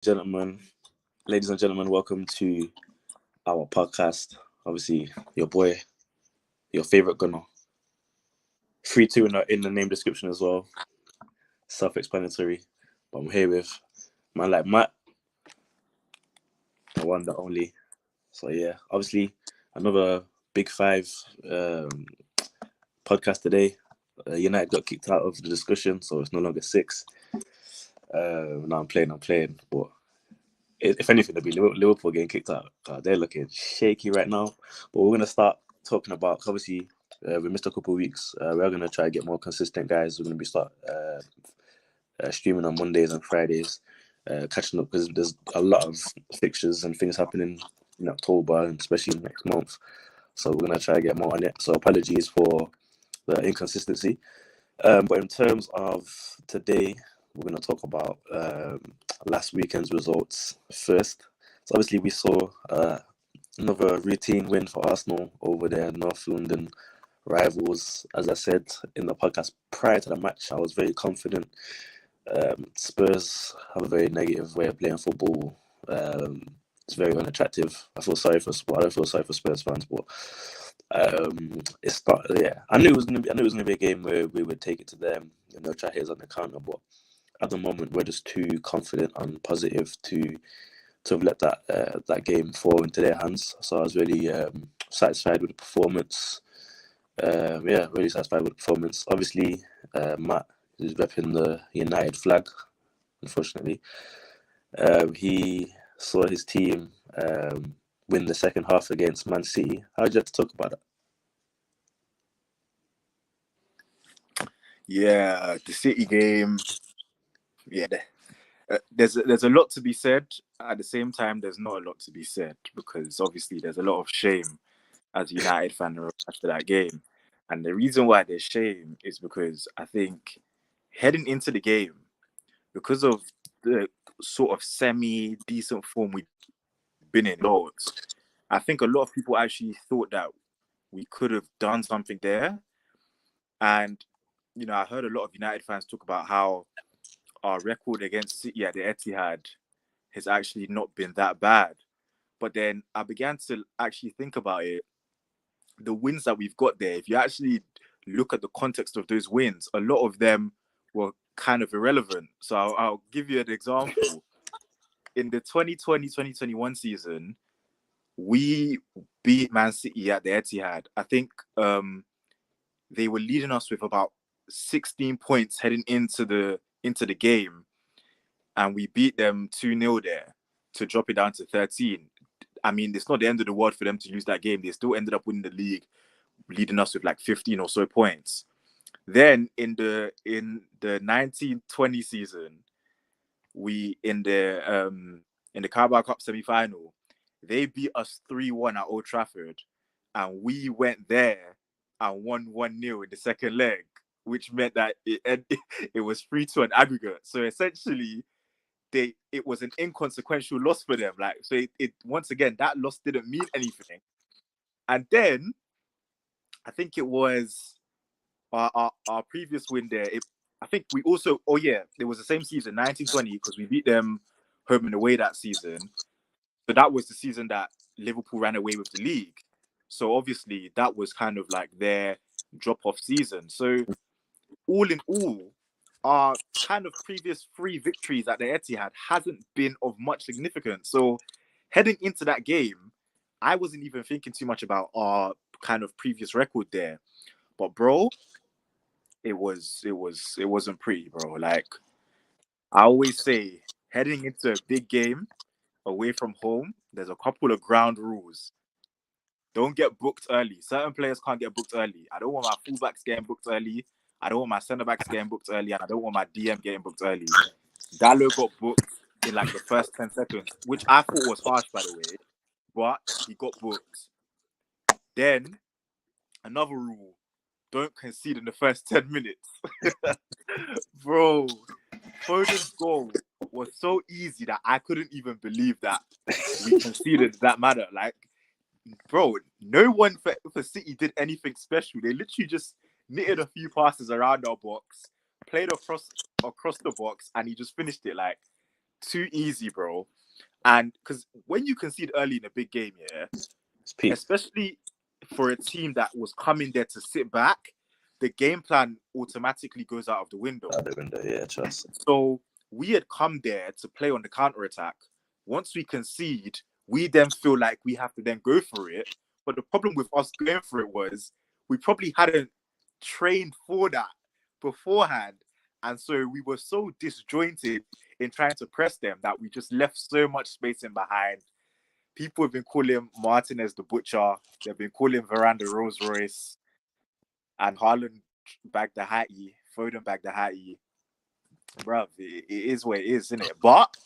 gentlemen, ladies and gentlemen, welcome to our podcast. Obviously, your boy, your favorite gunner. 3-2 in the name description as well. Self-explanatory. But I'm here with man like Matt, the one, the only. So yeah, obviously another Big Five podcast today. United got kicked out of the discussion, so it's no longer six. Now I'm playing, but if anything, it'll be Liverpool getting kicked out. They're looking shaky right now. But we're going to start talking about, obviously, we missed a couple of weeks. We're going to try to get more consistent, guys. We're going to start streaming on Mondays and Fridays, catching up because there's a lot of fixtures and things happening in October, and especially next month. So we're going to try to get more on it. So apologies for the inconsistency. But in terms of today, we're going to talk about last weekend's results first. So obviously we saw another routine win for Arsenal over their North London rivals. As I said in the podcast prior to the match, I was very confident. Spurs have a very negative way of playing football. It's very unattractive. I don't feel sorry for Spurs fans, but it's not. Yeah, I knew it was gonna be a game where we would take it to them and they'll try hits on the counter, but at the moment, we're just too confident and positive to have let that game fall into their hands. So I was really satisfied with the performance. Really satisfied with the performance. Obviously, Matt is repping the United flag, unfortunately. He saw his team win the second half against Man City. How did you have to talk about it? Yeah, the City game. Yeah, there's a lot to be said. At the same time, there's not a lot to be said because obviously there's a lot of shame as a United fan after that game. And the reason why there's shame is because I think heading into the game, because of the sort of semi-decent form we've been in, I think a lot of people actually thought that we could have done something there. And, I heard a lot of United fans talk about how our record against City at the Etihad has actually not been that bad. But then I began to actually think about it. The wins that we've got there, if you actually look at the context of those wins, a lot of them were kind of irrelevant. So I'll give you an example. In the 2020-2021 season, we beat Man City at the Etihad. I think they were leading us with about 16 points heading into the game, and we beat them 2-0 there to drop it down to 13. I mean, it's not the end of the world for them to lose that game. They still ended up winning the league, leading us with like 15 or so points. Then in the 1920 season, we in the Carabao Cup semi-final, they beat us 3-1 at Old Trafford, and we went there and won 1-0 in the second leg, which meant that it was 3-2 an aggregate. So essentially, it was an inconsequential loss for them. Like, so it once again, that loss didn't mean anything. And then I think it was our previous win there. I think we also, it was the same season, 1920, because we beat them home and away that season. So that was the season that Liverpool ran away with the league. So obviously that was kind of like their drop-off season. So all in all, our kind of previous 3 victories at the Etihad hasn't been of much significance. So heading into that game, I wasn't even thinking too much about our kind of previous record there. But bro, it wasn't pretty, bro. Like I always say, heading into a big game away from home, there's a couple of ground rules. Don't get booked early. Certain players can't get booked early. I don't want my fullbacks getting booked early. I don't want my centre-backs getting booked early, and I don't want my DM getting booked early. Gallo got booked in like the first 10 seconds, which I thought was harsh, by the way, but he got booked. Then, another rule, don't concede in the first 10 minutes. Bro, Foden's goal was so easy that I couldn't even believe that we conceded that matter. Like, bro, no one for City did anything special. They literally just knitted a few passes around our box, played across the box, and he just finished it. Like, too easy, bro. And because when you concede early in a big game, yeah, It's peak. especially for a team that was coming there to sit back, the game plan automatically goes out of the window. Yeah, trust. So we had come there to play on the counter attack. Once we concede, we then feel like we have to then go for it. But the problem with us going for it was we probably hadn't trained for that beforehand. And so we were so disjointed in trying to press them that we just left so much space in behind. People have been calling Martinez the Butcher. They've been calling Varane the Rolls Royce. And Haaland bagged the Hattie. Foden bagged the Hattie. Bruv, it is what it is, isn't it? But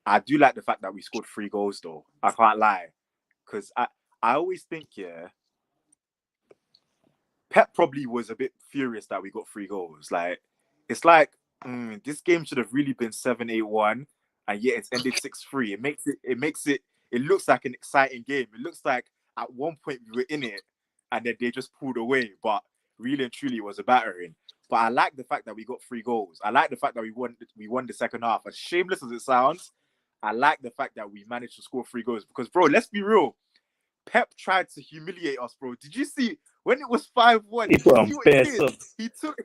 I do like the fact that we scored 3 goals, though. I can't lie. Because I always think, yeah, Pep probably was a bit furious that we got 3 goals. Like, it's like, this game should have really been 7-8-1, and yet it's ended 6-3. It looks like an exciting game. It looks like at one point we were in it, and then they just pulled away. But really and truly, it was a battering. But I like the fact that we got 3 goals. I like the fact that we won the second half. As shameless as it sounds, I like the fact that we managed to score 3 goals. Because, bro, let's be real. Pep tried to humiliate us, bro. Did you see when it was 5-1? He put on bare subs. He took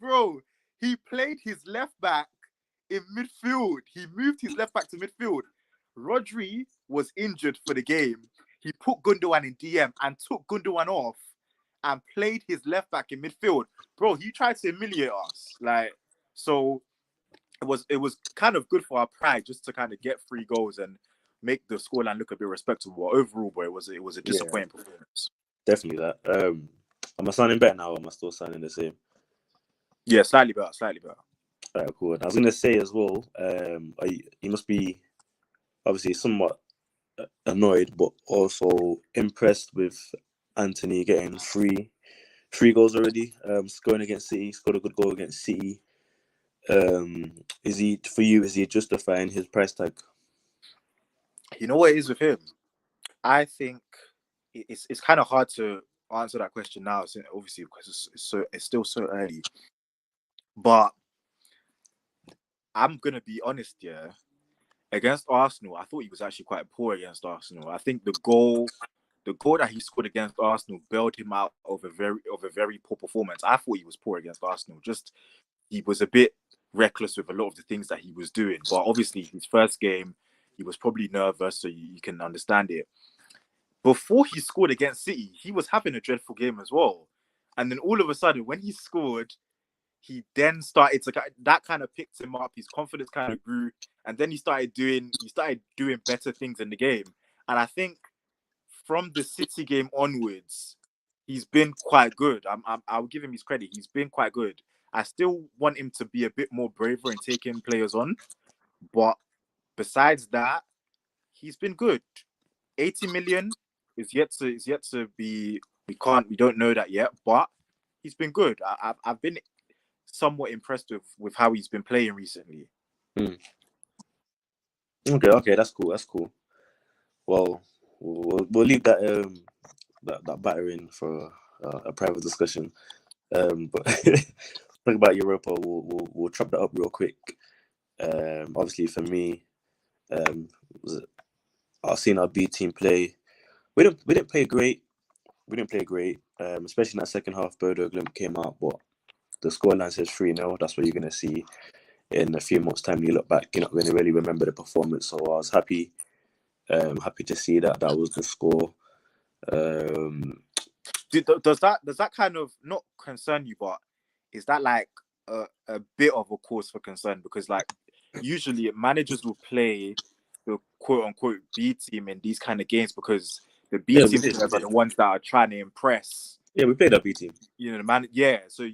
bro, he played his left back in midfield. He moved his left back to midfield. Rodri was injured for the game. He put Gundogan in DM and took Gundogan off and played his left back in midfield. Bro, he tried to humiliate us. Like, so it was kind of good for our pride just to kind of get 3 goals and make the scoreline look a bit respectable. Overall, boy, it was a disappointing performance. Definitely that. Am I sounding better now or am I still sounding the same? Yeah, slightly better. All right, cool. And I was going to say as well, you must be obviously somewhat annoyed, but also impressed with Anthony getting 3 goals already. Scoring against City, scored a good goal against City. Is he justifying his price tag? You know what it is with him? I think it's kind of hard to answer that question now, obviously, because it's still so early. But I'm gonna be honest, yeah. Against Arsenal, I thought he was actually quite poor against Arsenal. I think the goal that he scored against Arsenal bailed him out of a very poor performance. I thought he was poor against Arsenal. Just he was a bit reckless with a lot of the things that he was doing. But obviously, his first game, he was probably nervous, so you can understand it. Before he scored against City, he was having a dreadful game as well. And then all of a sudden, when he scored, he then started to that kind of picked him up. His confidence kind of grew, and then he started doing better things in the game. And I think from the City game onwards, he's been quite good. I'll give him his credit. He's been quite good. I still want him to be a bit more braver in taking players on, but besides that, he's been good. 80 million is yet to be. We don't know that yet, but he's been good. I've been somewhat impressed with how he's been playing recently. Okay, that's cool. Well, we'll leave that that battering for a private discussion. But talk about Europa. We'll chop that up real quick. Obviously for me, I've seen our B team play. We didn't play great. Especially in that second half. Bodo Glimt came out, but the scoreline says 3-0. That's what you're gonna see in a few months' time. You look back, you're not going to really remember the performance. So I was happy to see that was the score. Does that kind of not concern you, but is that like a bit of a cause for concern? Because like usually managers will play the quote unquote B team in these kind of games because the B team players are the ones that are trying to impress. Yeah, we played our B team. You know, so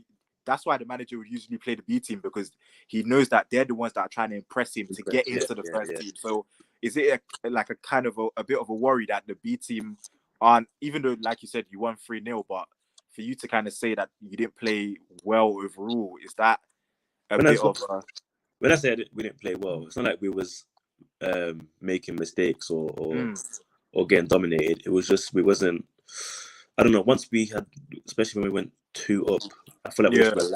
that's why the manager would usually play the B team, because he knows that they're the ones that are trying to impress him to get into the first team. So is it like a kind of a bit of a worry that the B team aren't, even though, like you said, you won 3-0, but for you to kind of say that you didn't play well overall, is that When I said we didn't play well, it's not like we was making mistakes or getting dominated. It was just we wasn't I don't know. Once we had, especially when we went 2 up, I feel like we just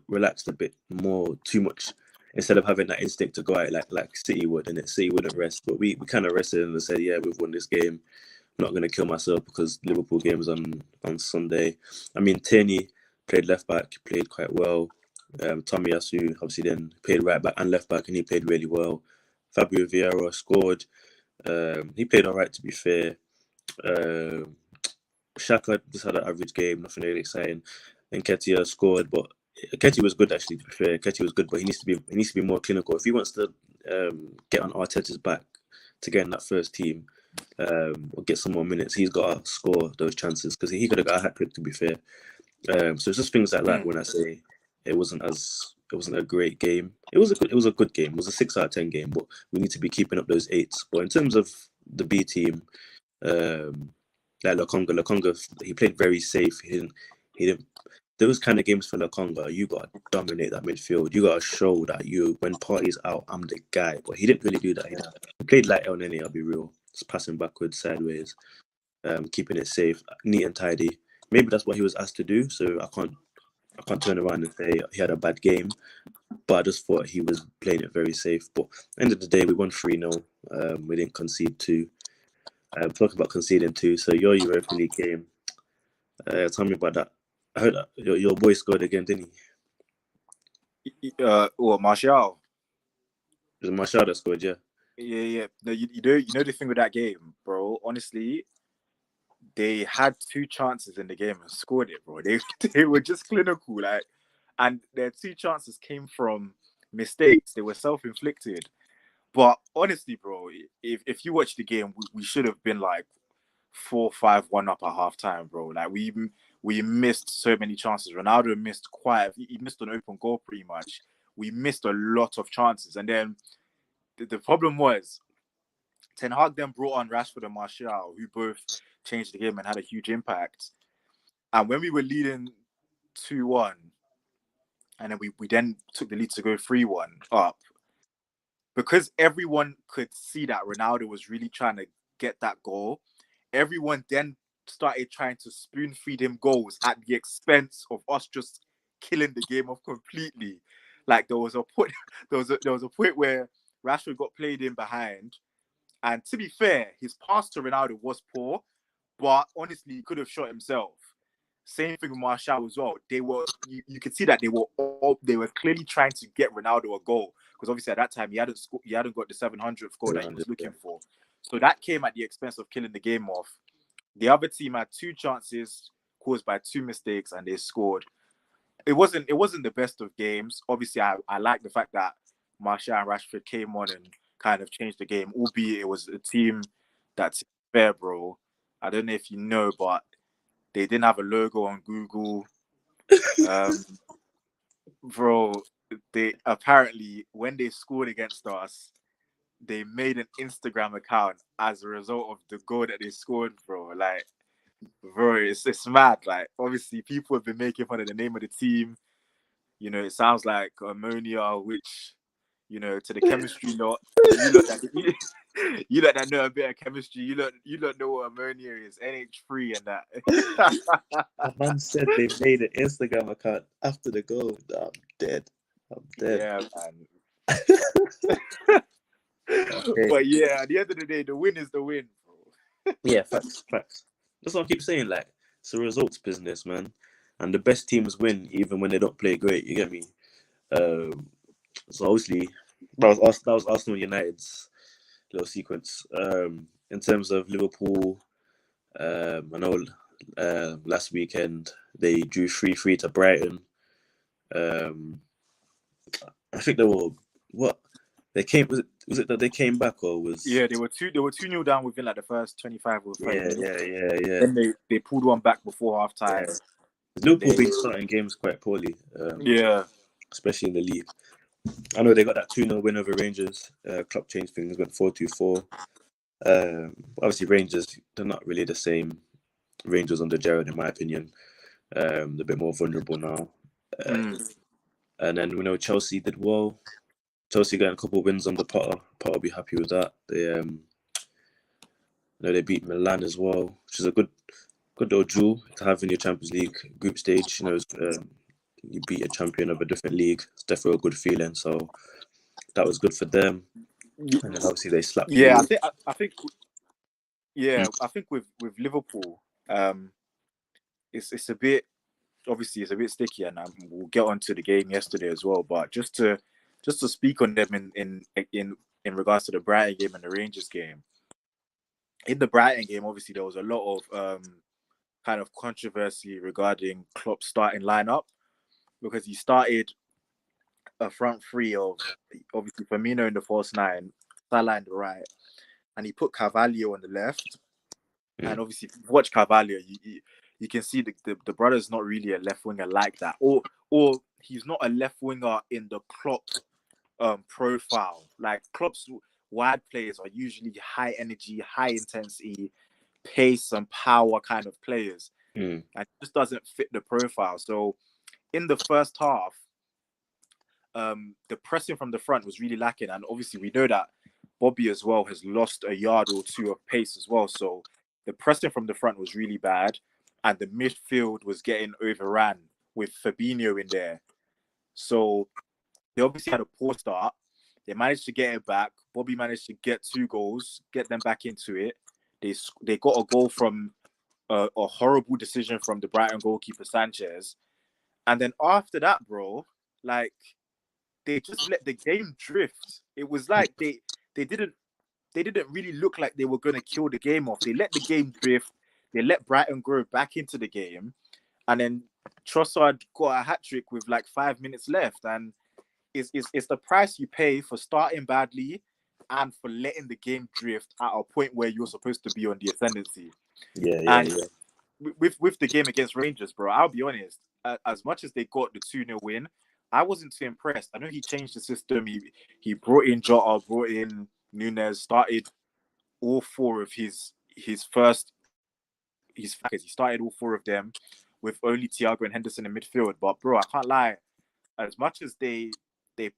relaxed a bit more, too much, instead of having that instinct to go out like City would, and City wouldn't rest. But we kind of rested and said, yeah, we've won this game. I'm not going to kill myself because Liverpool game was on Sunday. I mean, Tierney played left back, played quite well. Tomiyasu obviously then played right back and left back, and he played really well. Fabio Vieira scored. He played all right, to be fair. Xhaka just had an average game, nothing really exciting. And Nketiah scored, but Nketiah was good actually. To be fair, Nketiah was good, but he needs to be more clinical if he wants to get on Arteta's back to get in that first team or get some more minutes. He's got to score those chances because he could have got a hat trick. To be fair, so it's just things like that. When I say it wasn't a great game, it was a good game. It was a 6 out of 10 game, but we need to be keeping up those 8s. But in terms of the B team, like Lokonga, he played very safe. He didn't. Those kind of games for Lokonga, you got to dominate that midfield. You got to show that when Partey's out, I'm the guy. But he didn't really do that. He played like El Nene, I'll be real. Just passing backwards, sideways, keeping it safe, neat and tidy. Maybe that's what he was asked to do. So I can't turn around and say he had a bad game. But I just thought he was playing it very safe. But end of the day, we won 3-0. We didn't concede 2. Talking about conceding 2. So your Europa League game, tell me about that. I heard that your boy scored again, didn't he? Martial? It was Martial that scored, yeah. Yeah. No, you know the thing with that game, bro. Honestly, they had 2 chances in the game and scored it, bro. They were just clinical, like, and their 2 chances came from mistakes. They were self-inflicted. But honestly, bro, if you watch the game, we should have been like 4-5-1 up at halftime, bro. Like we missed so many chances. Ronaldo missed he missed an open goal pretty much. We missed a lot of chances. And then the problem was Ten Hag then brought on Rashford and Martial, who both changed the game and had a huge impact. And when we were leading 2-1, and then we then took the lead to go 3-1 up, because everyone could see that Ronaldo was really trying to get that goal, everyone then started trying to spoon feed him goals at the expense of us just killing the game off completely. Like there was a point where Rashford got played in behind, and to be fair, his pass to Ronaldo was poor, but honestly, he could have shot himself. Same thing with Martial as well. They were you could see that they were clearly trying to get Ronaldo a goal, because obviously at that time he hadn't got the 700th goal that he was looking for. So that came at the expense of killing the game off. The other team had 2 chances caused by 2 mistakes, and they scored. It wasn't the best of games. Obviously, I like the fact that Martial and Rashford came on and kind of changed the game, albeit it was a team that's fair, bro. I don't know if you know, but they didn't have a logo on Google. Bro, they apparently, when they scored against us, they made an Instagram account as a result of the goal that they scored, bro. Like, bro, it's mad. Like, obviously, people have been making fun of the name of the team. You know, it sounds like ammonia, which, you know, to the chemistry lot, you lot that know a bit of chemistry, you lot know what ammonia is, NH3 and that. A man said they made an Instagram account after the goal. I'm dead. Yeah, man. Okay. But yeah, at the end of the day, the win is the win, bro. Yeah, facts. That's what I keep saying. Like, it's a results business, man. And the best teams win even when they don't play great. You get me? So obviously, that was Arsenal United's little sequence. In terms of Liverpool, I know last weekend they drew 3-3 to Brighton. I think they were they came. Was it that they came back, or was? Yeah, they were 2-0 down within like the first 25 or 30 minutes. Yeah. Then they pulled one back before half time. Yeah. Liverpool been starting games quite poorly. Especially in the league. I know they got that 2-0 win over Rangers. Klopp changed things, went 4-2-4. Obviously, Rangers, they're not really the same Rangers under Gerrard, in my opinion. They're a bit more vulnerable now. And then we know Chelsea did well. Chelsea got a couple of wins under Potter. Potter will be happy with that. They beat Milan as well, which is a good. good little draw to have in your Champions League group stage. You know, you beat a champion of a different league. It's definitely a good feeling. So that was good for them. And then obviously they slapped. Yeah, I think with Liverpool, it's a bit, obviously it's a bit sticky, and we'll get onto the game yesterday as well. But just to speak on them in regards to the Brighton game and the Rangers game. In the Brighton game, obviously there was a lot of kind of controversy regarding Klopp's starting lineup, because he started a front three of obviously Firmino in the false nine, Salah in the right, and he put Carvalho on the left. And obviously, if you watch Carvalho, you can see the brother's not really a left winger like that, or he's not a left winger in the Klopp profile. Like Klopp's wide players are usually high energy, high intensity, pace and power kind of players, and it just doesn't fit the profile. So in the first half, the pressing from the front was really lacking, and obviously we know that Bobby as well has lost a yard or two of pace as well. So the pressing from the front was really bad, and the midfield was getting overran with Fabinho in there. So they obviously had a poor start. They managed to get it back. Bobby managed to get 2 goals, get them back into it. They got a goal from a horrible decision from the Brighton goalkeeper Sanchez. And then after that, bro, like, they just let the game drift. It was like they didn't really look like they were going to kill the game off. They let the game drift. They let Brighton grow back into the game. And then Trossard got a hat-trick with like 5 minutes left. And it's the price you pay for starting badly and for letting the game drift at a point where you're supposed to be on the ascendancy. Yeah. With the game against Rangers, bro, I'll be honest, as much as they got the 2-0 win, I wasn't too impressed. I know he changed the system. He brought in Jota, brought in Nunes, started all 4 of his flaggers. He started all 4 of them with only Thiago and Henderson in midfield. But bro, I can't lie. As much as they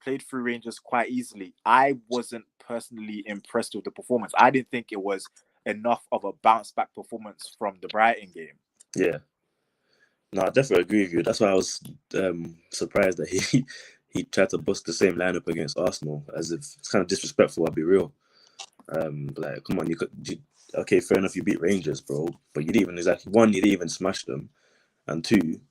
played through Rangers quite easily, I wasn't personally impressed with the performance. I didn't think it was enough of a bounce back performance from the Brighton game. Yeah. No, I definitely agree with you. That's why I was surprised that he tried to bust the same lineup against Arsenal, as if it's kind of disrespectful. I'll be real. Like, come on, okay, fair enough, you beat Rangers, bro, but you didn't even smash them, and 2,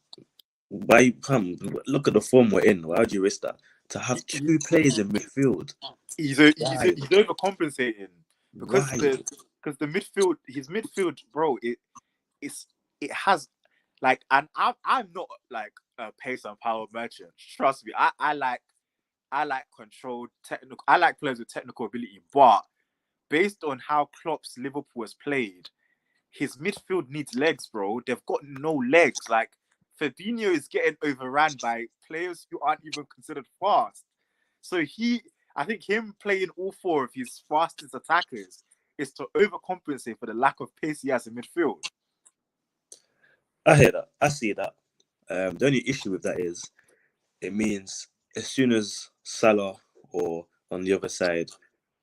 why you come? Look at the form we're in. Why would you risk that? To have 2 players in midfield, he's overcompensating because the midfield, his midfield, bro, it has. Like, and I'm not like a pace and power merchant. Trust me, I like controlled technical. I like players with technical ability, but based on how Klopp's Liverpool has played, his midfield needs legs, bro. They've got no legs. Like, Fabinho is getting overran by players who aren't even considered fast. So I think him playing all 4 of his fastest attackers is to overcompensate for the lack of pace he has in midfield. I hear that. I see that. The only issue with that is it means as soon as Salah or on the other side,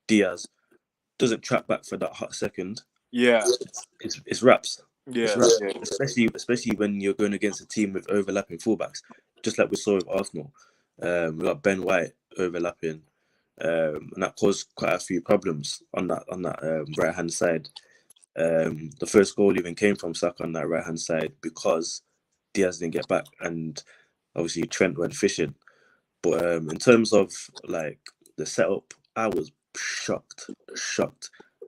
Diaz doesn't track back for that hot second, it's wraps. Yeah. Especially when you're going against a team with overlapping fullbacks, just like we saw with Arsenal. We got Ben White overlapping, and that caused quite a few problems on that right hand side. The first goal even came from Saka on that right hand side because Diaz didn't get back, and obviously Trent went fishing. But in terms of like the setup, I was shocked.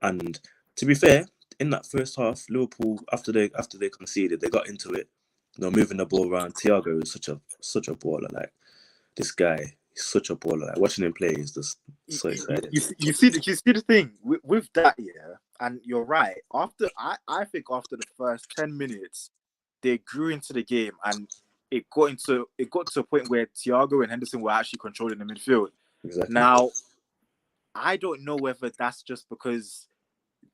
And to be fair, in that first half, Liverpool after they conceded, they got into it. You know, moving the ball around. Thiago is such a baller. Like, this guy, he's such a baller. Like, watching him play is just so exciting. You see the thing with that, yeah, and you're right. I think after the first 10 minutes, they grew into the game, and it got to a point where Thiago and Henderson were actually controlling the midfield. Exactly. Now, I don't know whether that's just because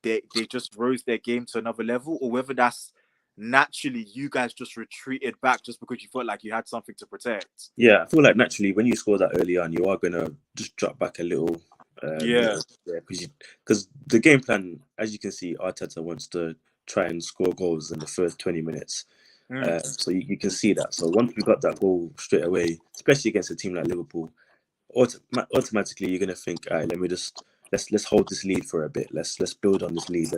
they just rose their game to another level, or whether that's naturally you guys just retreated back just because you felt like you had something to protect. Yeah, I feel like naturally when you score that early on, you are gonna just drop back a little. Because the game plan, as you can see, Arteta wants to try and score goals in the first 20 minutes. So you can see that. So once we got that goal straight away, especially against a team like Liverpool, automatically you're gonna think, all right, let's hold this lead for a bit. Let's build on this lead.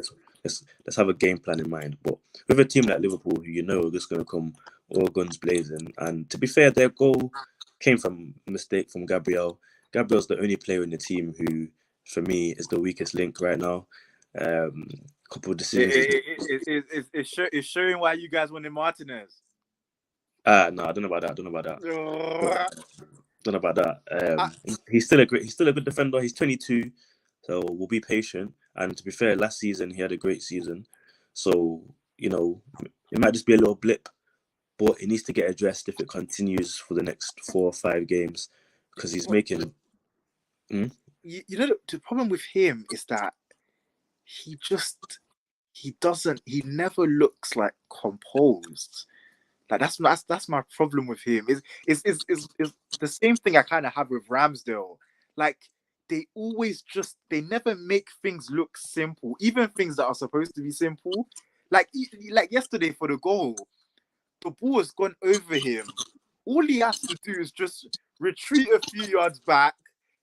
Let's have a game plan in mind. But with a team like Liverpool, who you know are just gonna come all guns blazing, and to be fair, their goal came from a mistake from Gabriel. Gabriel's the only player in the team who, for me, is the weakest link right now. Couple of decisions. It's showing why you guys wanted Martinez. No, I don't know about that. Don't know about that. He's still a good defender. He's 22, so we'll be patient. And to be fair, last season he had a great season. So it might just be a little blip, but it needs to get addressed if it continues for the next 4 or 5 games, because he's making. The problem with him is that he never looks like composed. Like that's my problem with him. Is the same thing I kind of have with Ramsdale. Like they never make things look simple, even things that are supposed to be simple. Like yesterday for the goal, the ball has gone over him. All he has to do is just retreat a few yards back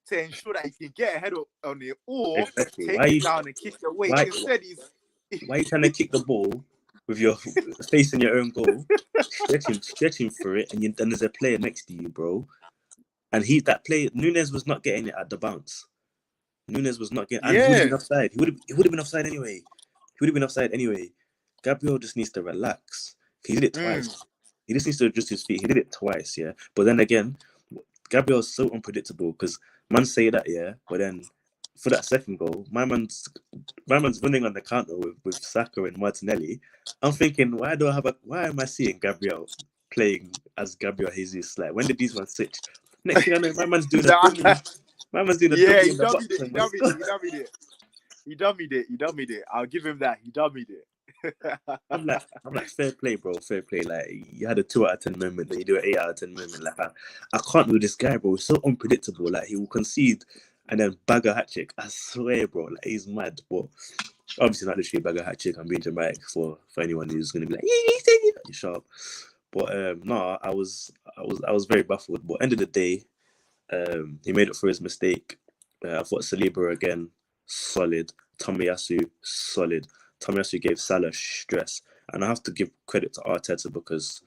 to ensure that he can get ahead on it, or take it down and kick it away. Instead, why are you trying to kick the ball with your face in your own goal, stretching for it, and there's a player next to you, bro? And Nunes was not getting it at the bounce. Nunes was not getting, and he would have been offside. He would have been offside anyway. Gabriel just needs to relax. He did it twice. He just needs to adjust his feet. He did it twice, yeah. But then again, Gabriel's so unpredictable, because man say that, yeah, but then for that second goal, my man's running on the counter with Saka and Martinelli. I'm thinking, why am I seeing Gabriel playing as Gabriel Jesus? Like, when did these ones switch? Next thing I know, my man's doing a dummy. My man's doing a dummy in the box. He dummied it. I'll give him that. He dummied it. I'm like, fair play, bro. Fair play. Like, you had a 2 out of 10 moment, then you do an 8 out of 10 moment. Like, I can't do this guy, bro. He's so unpredictable. Like, he will concede and then bag a hat trick. I swear, bro. Like, he's mad. But obviously not literally bag a hat trick. I'm being dramatic for anyone who's gonna be like, you're sharp. But no, I was very baffled. But end of the day, he made up for his mistake. I thought Saliba again, solid. Tomiyasu, solid. Tomiyasu gave Salah stress. And I have to give credit to Arteta, because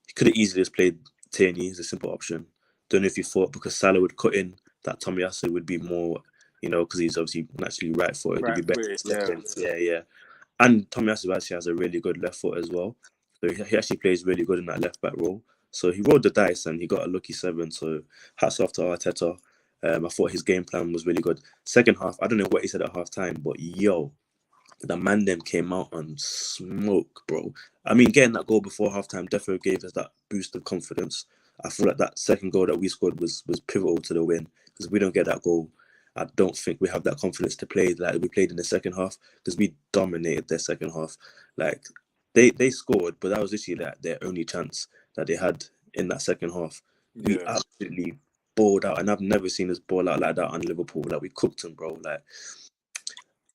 he could have easily just played Tierney as a simple option. Don't know if you thought, because Salah would cut in, that Tomiyasu would be more, because he's obviously naturally right footed. He'd be better. Yeah. And Tomiyasu actually has a really good left foot as well. So he actually plays really good in that left back role. So he rolled the dice and he got a lucky 7. So hats off to Arteta. I thought his game plan was really good. Second half, I don't know what he said at half time, but the man them came out on smoke, bro. I mean, getting that goal before halftime definitely gave us that boost of confidence. I feel like that second goal that we scored was pivotal to the win, because if we don't get that goal, I don't think we have that confidence to play like we played in the second half, because we dominated their second half. Like, they scored, but that was literally like their only chance that they had in that second half. Yeah. We absolutely balled out, and I've never seen us ball out like that on Liverpool. Like, we cooked them, bro. Like,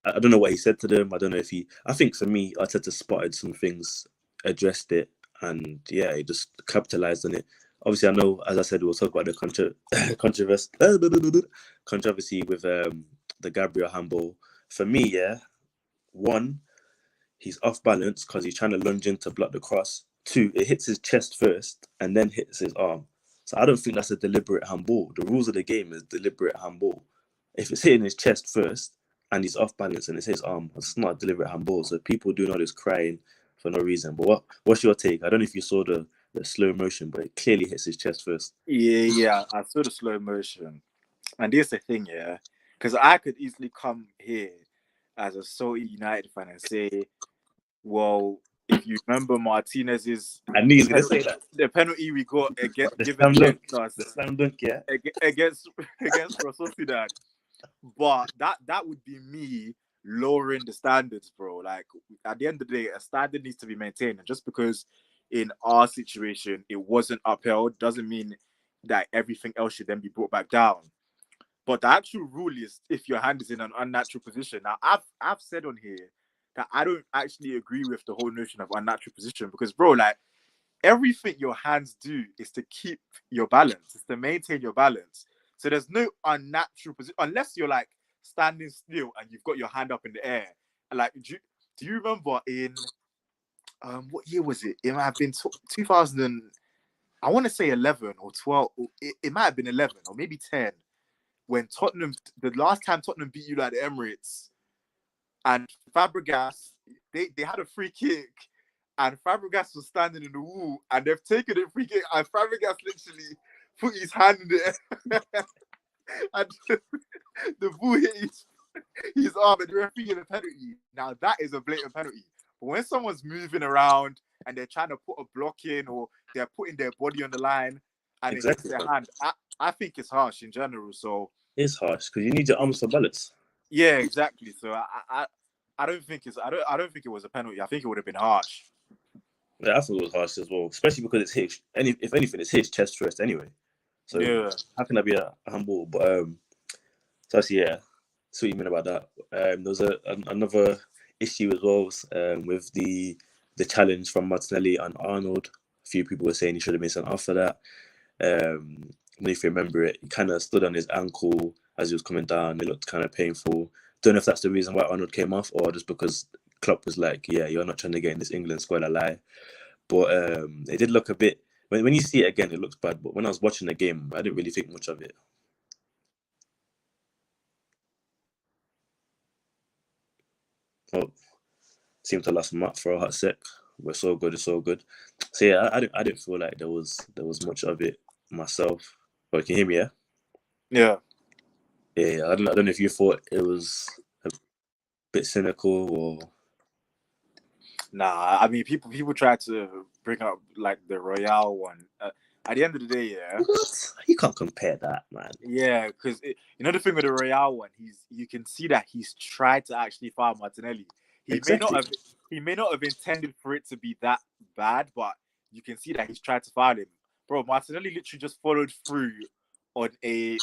I don't know what he said to them. I don't know if I think for me, Arteta spotted some things, addressed it, and yeah, he just capitalized on it. Obviously, I know, as I said, we'll talk about the controversy with the Gabriel handball. For me, yeah, 1, he's off balance because he's trying to lunge in to block the cross. 2, it hits his chest first and then hits his arm. So I don't think that's a deliberate handball. The rules of the game is deliberate handball. If it's hitting his chest first and he's off balance and it's his arm, it's not a deliberate handball. So people doing all this crying for no reason. But what's your take? I don't know if you saw the slow motion, but it clearly hits his chest first. Yeah, I saw the slow motion. And here's the thing, yeah, because I could easily come here as a salty United fan and say, well, if you remember Martinez's, I knew you were going to say that. The penalty we got against the slam dunk, yeah, against Sociedad. But that would be me lowering the standards, bro. Like, at the end of the day, a standard needs to be maintained. And just because in our situation it wasn't upheld doesn't mean that everything else should then be brought back down. But the actual rule is if your hand is in an unnatural position. Now, I've said on here that I don't actually agree with the whole notion of unnatural position because, bro, like everything your hands do is to keep your balance, is to maintain your balance. So there's no unnatural position unless you're like standing still and you've got your hand up in the air. And like, do you remember in what year was it? It might have been 2000. I want to say 11 or 12. It might have been 11 or maybe 10 when Tottenham, the last time Tottenham beat you at the Emirates, and Fabregas, they had a free kick, and Fabregas was standing in the wall, and they've taken a free kick, and Fabregas literally put his hand in the air, and the ball hit his arm, and the referee gave a penalty. Now that is a blatant penalty. But when someone's moving around and they're trying to put a block in, or they're putting their body on the line, and it hits their hand, I think it's harsh in general. So it's harsh because you need your arms for balance. yeah, exactly. So I don't think it was a penalty. I think it would have been harsh. Yeah, I thought it was harsh as well, especially because it's his. If anything, it's his chest first anyway. So yeah, how can that be a handball? But so yeah, see what you mean about that. There was another issue as well with the challenge from Martinelli and Arnold. A few people were saying he should have been sent off for that. If you remember it, he kind of stood on his ankle as he was coming down. It looked kind of painful. Don't know if that's the reason why Arnold came off or just because Klopp was like, yeah, you're not trying to get in this England squad, I lie. But it did look a bit, when you see it again, it looks bad. But when I was watching the game, I didn't really think much of it. Oh, seemed to last Matt for a hot sec. We're so good, it's so good. So yeah, I didn't feel like there was much of it myself. But can you hear me? yeah. Yeah. I don't know if you thought it was a bit cynical or. Nah, I mean, people try to bring up like the Royale one. At the end of the day, yeah, What? You can't compare that, man. yeah, because you know the thing with the Royale one, you can see that he's tried to actually foul Martinelli. Exactly. He may not have intended for it to be that bad, but you can see that he's tried to foul him. Bro, Martinelli literally just followed through on a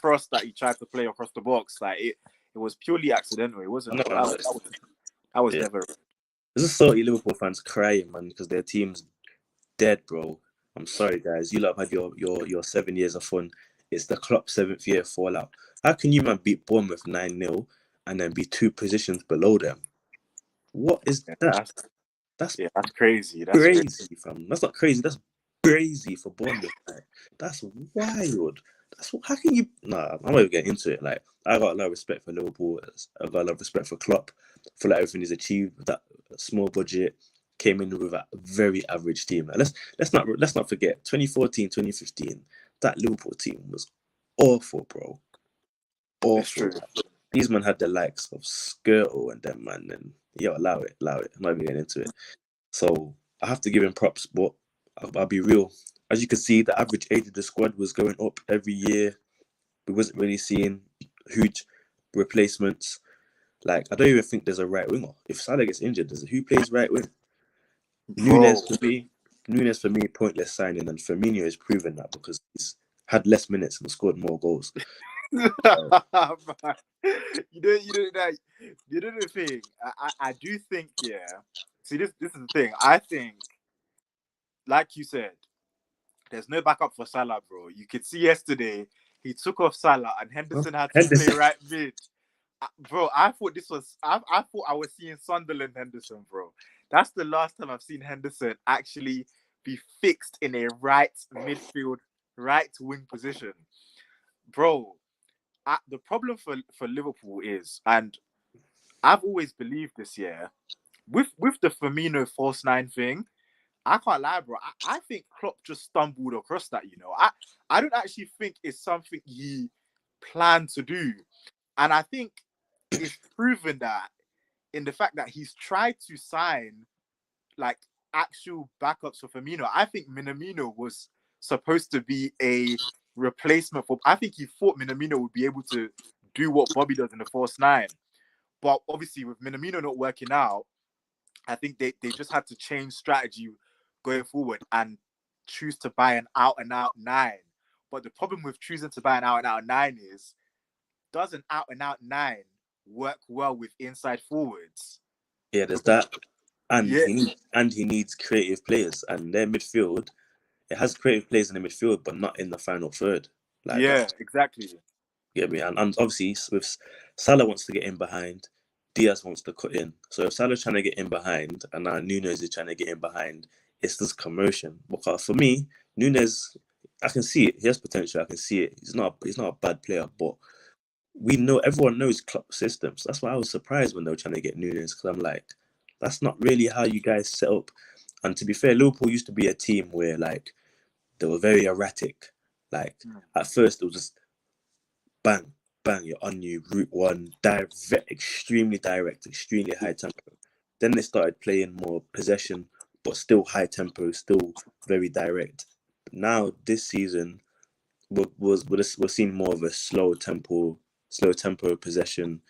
cross that he tried to play across the box. Like it was purely accidental. It wasn't. No, That was yeah. never. There's just so many Liverpool fans crying, man, because their team's dead, bro. I'm sorry, guys. You lot have had your 7 years of fun. It's the Klopp 7th year fallout. How can you, man, beat Bournemouth 9-0 and then be 2 positions below them? What is that? That's crazy. That's crazy, fam. That's not crazy. That's crazy for Bournemouth. Like, that's wild. How can you? Nah, I'm not even getting into it. Like, I got a lot of respect for Liverpool. I got a lot of respect for Klopp. For like everything he's achieved with that small budget. Came in with a very average team. Like, let's not forget 2014, 2015. That Liverpool team was awful, bro. Awful. These men had the likes of Skirtle and them, man. And yo, allow it. I'm not even getting into it. So I have to give him props, but I'll be real. As you can see, the average age of the squad was going up every year. We wasn't really seeing huge replacements. Like, I don't even think there's a right winger. If Salah gets injured, who plays right wing? Nunes for me, pointless signing, and Firmino has proven that because he's had less minutes and scored more goals. You know the thing. I do think, yeah. See, this is the thing. I think, like you said, there's no backup for Salah, bro. You could see yesterday he took off Salah and Henderson had to play right mid. Bro, I thought I thought I was seeing Sunderland Henderson, bro. That's the last time I've seen Henderson actually be fixed in a right midfield, right wing position. Bro, the problem for Liverpool is, and I've always believed this year, with the Firmino false 9 thing, I can't lie, bro. I think Klopp just stumbled across that, you know. I don't actually think it's something he planned to do. And I think it's proven that in the fact that he's tried to sign like actual backups for Firmino. I think Minamino was supposed to be a replacement for. I think he thought Minamino would be able to do what Bobby does in the false 9. But obviously, with Minamino not working out, I think they just had to change strategy going forward and choose to buy an out-and-out 9. But the problem with choosing to buy an out-and-out 9 does an out-and-out 9 work well with inside forwards? Yeah, there's that, and Yeah, he needs creative players, and their midfield, it has creative players in the midfield, but not in the final third. Like that. yeah, exactly. Get me? And obviously, with Salah wants to get in behind, Diaz wants to cut in. So if Salah's trying to get in behind, and now Nunes is trying to get in behind, it's this commotion. Because for me, Nunes, I can see it. He has potential. I can see it. He's not a bad player, but everyone knows Klopp systems. That's why I was surprised when they were trying to get Nunes, because I'm like, that's not really how you guys set up. And to be fair, Liverpool used to be a team where like they were very erratic. Like at first it was just bang, bang, you're on you, route one, extremely direct, extremely high tempo. Then they started playing more possession, but still high tempo, still very direct. Now this season, we're seeing more of a slow tempo possession,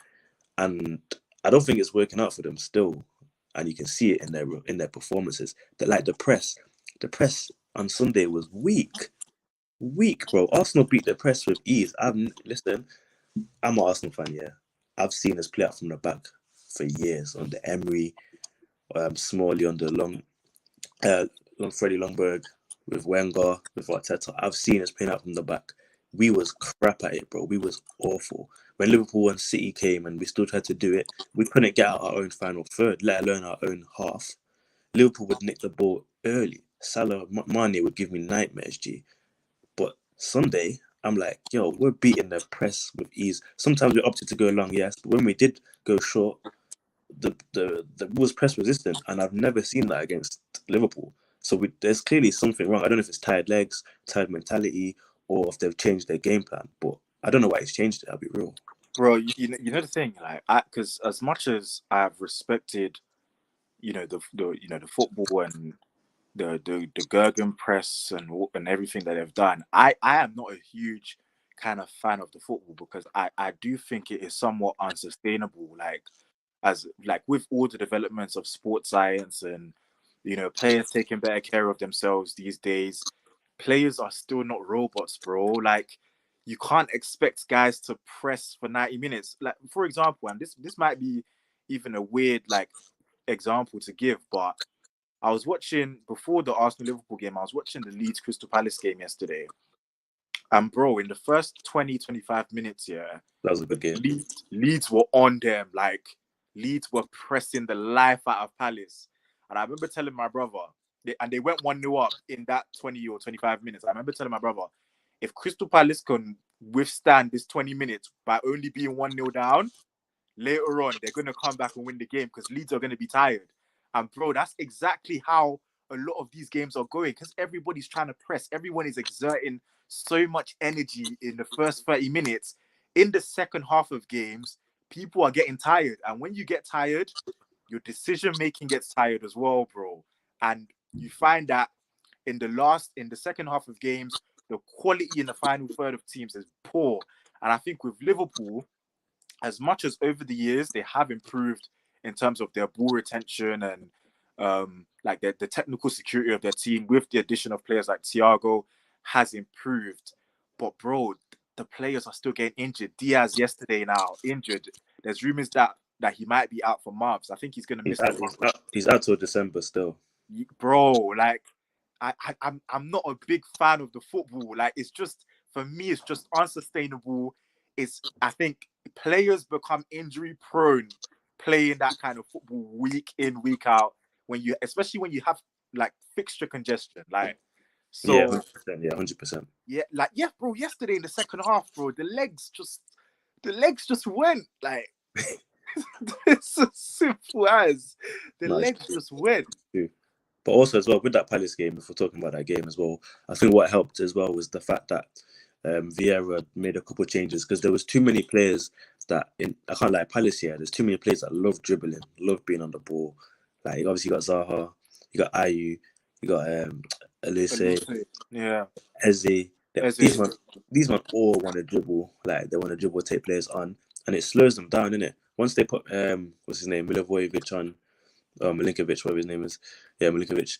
and I don't think it's working out for them still. And you can see it in their performances. That like the press on Sunday was weak, bro. Arsenal beat the press with ease. Listen, I'm an Arsenal fan, yeah. I've seen us play out from the back for years under Emery, Smalley under Freddie Longberg, with Wenger, with Arteta. I've seen us playing out from the back. We was crap at it, bro. We was awful. When Liverpool and City came and we still tried to do it, we couldn't get out our own final third, let alone our own half. Liverpool would nick the ball early. Salah, Mane would give me nightmares, G. But Sunday, I'm like, yo, we're beating the press with ease. Sometimes we opted to go long, yes, but when we did go short, the was press resistant, and I've never seen that against Liverpool. So there's clearly something wrong. I don't know if it's tired legs, tired mentality, or if they've changed their game plan. But I don't know why it's changed it. I'll be real, Bro, you know the thing, like, because as much as I've respected, the football and the Gergen press and everything that they've done, I am not a huge kind of fan of the football, because I do think it is somewhat unsustainable. Like with all the developments of sports science and players taking better care of themselves these days, players are still not robots, bro. Like, you can't expect guys to press for 90 minutes. Like, for example, and this might be even a weird like example to give, but I was watching, before the Arsenal Liverpool game, I was watching the Leeds Crystal Palace game yesterday. And bro, in the first 20-25 minutes, yeah, that was a good game. Leeds were on them. Like, Leeds were pressing the life out of Palace. And I remember telling my brother, they went 1-0 up in that 20 or 25 minutes. I remember telling my brother, if Crystal Palace can withstand this 20 minutes by only being 1-0 down, later on, they're going to come back and win the game, because Leeds are going to be tired. And bro, that's exactly how a lot of these games are going, because everybody's trying to press. Everyone is exerting so much energy in the first 30 minutes. In the second half of games, people are getting tired. And when you get tired, your decision making gets tired as well, bro. And you find that in the second half of games, the quality in the final third of teams is poor. And I think with Liverpool, as much as over the years they have improved in terms of their ball retention and like the technical security of their team, with the addition of players like Thiago, has improved. But bro, the players are still getting injured. Diaz yesterday now injured. There's rumors that he might be out for months. I think he's going to miss the month. He's out till December still. Bro, like, I'm not a big fan of the football. Like, it's just, for me, it's just unsustainable. I think players become injury prone playing that kind of football week in, week out, especially when you have like fixture congestion. Like, Yeah, so 100%. Yeah, 100%. yeah, bro. Yesterday in the second half, bro, the legs just went like. It's as simple as the legs just went. But also as well with that Palace game, if we're talking about that game as well, I think what helped as well was the fact that Vieira made a couple of changes, because there was too many players I can't like Palace here. There's too many players that love dribbling, love being on the ball. Like, obviously you got Zaha, you got Ayew, you got Elise, yeah, Eze. These men all want to dribble. Like, they want to dribble, take players on, and it slows them down, innit? Once they put what's his name, Milivojevic on. Milinkovic, whatever his name is. Yeah, Milinkovic.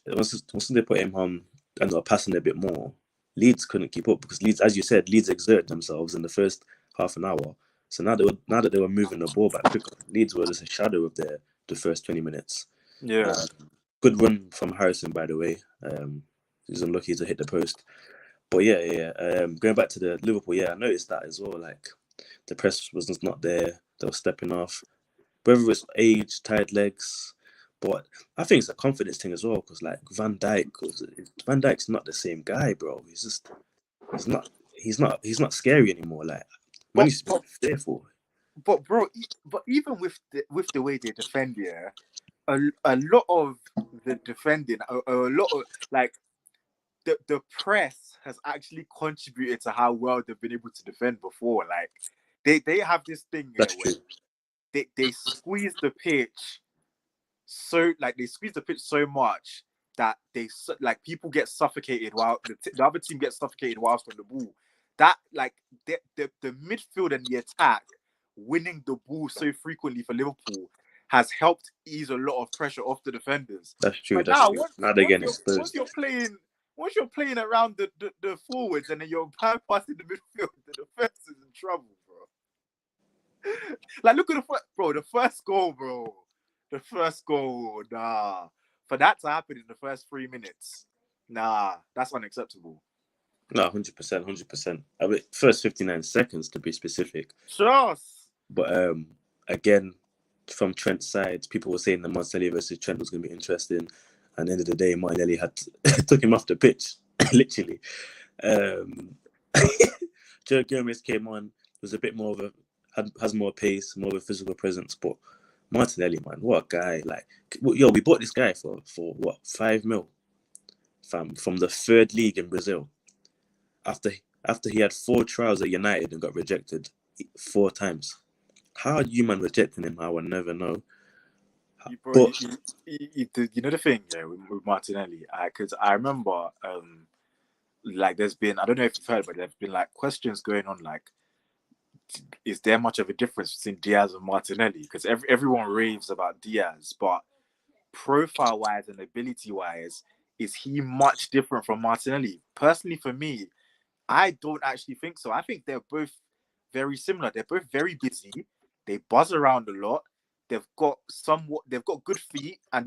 Once they put him on and are passing a bit more, Leeds couldn't keep up, because Leeds, as you said, Leeds exerted themselves in the first half an hour. So now that they were moving the ball back quicker, Leeds were just a shadow of the first 20 minutes. Yeah. Good run from Harrison, by the way. He's unlucky to hit the post. But going back to the Liverpool, I noticed that as well. Like, the press was just not there. They were stepping off. Whether it's age, tired legs, but I think it's a confidence thing as well. Because like Van Dijk's not the same guy, bro. He's not scary anymore. Like, man used to be fearful. But bro, but even with the way they defend, a lot of the defending, a lot of like the press has actually contributed to how well they've been able to defend before. Like they have this thing That's true. Where they squeeze the pitch so much that people get suffocated while the other team gets suffocated whilst on the ball. That like the midfield and the attack winning the ball so frequently for Liverpool has helped ease a lot of pressure off the defenders. That's true. But now, once you're playing around the forwards and then you're bypassing the midfield, the defense is in trouble, bro. Like, look at the first goal, bro. The first goal, nah. For that to happen in the first 3 minutes, nah, that's unacceptable. No, 100%. I mean, first 59 seconds to be specific. Just. But again, from Trent's side, people were saying that Martinelli versus Trent was going to be interesting. And at the end of the day, Martinelli took him off the pitch, literally. Joe Gomez came on, was a bit more of has more pace, more of a physical presence. But Martinelli, man, what a guy! Like, we bought this guy for what, 5 mil, from the 3rd league in Brazil. After he had 4 trials at United and got rejected 4 times. How are you, man, rejecting him? I will never know. You know the thing, with Martinelli, because I remember, like, there's been, I don't know if you've heard, but there's been like questions going on, like, is there much of a difference between Diaz and Martinelli? Because everyone raves about Diaz, but profile-wise and ability-wise, is he much different from Martinelli? Personally, for me, I don't actually think so. I think they're both very similar. They're both very busy. They buzz around a lot. They've got good feet, and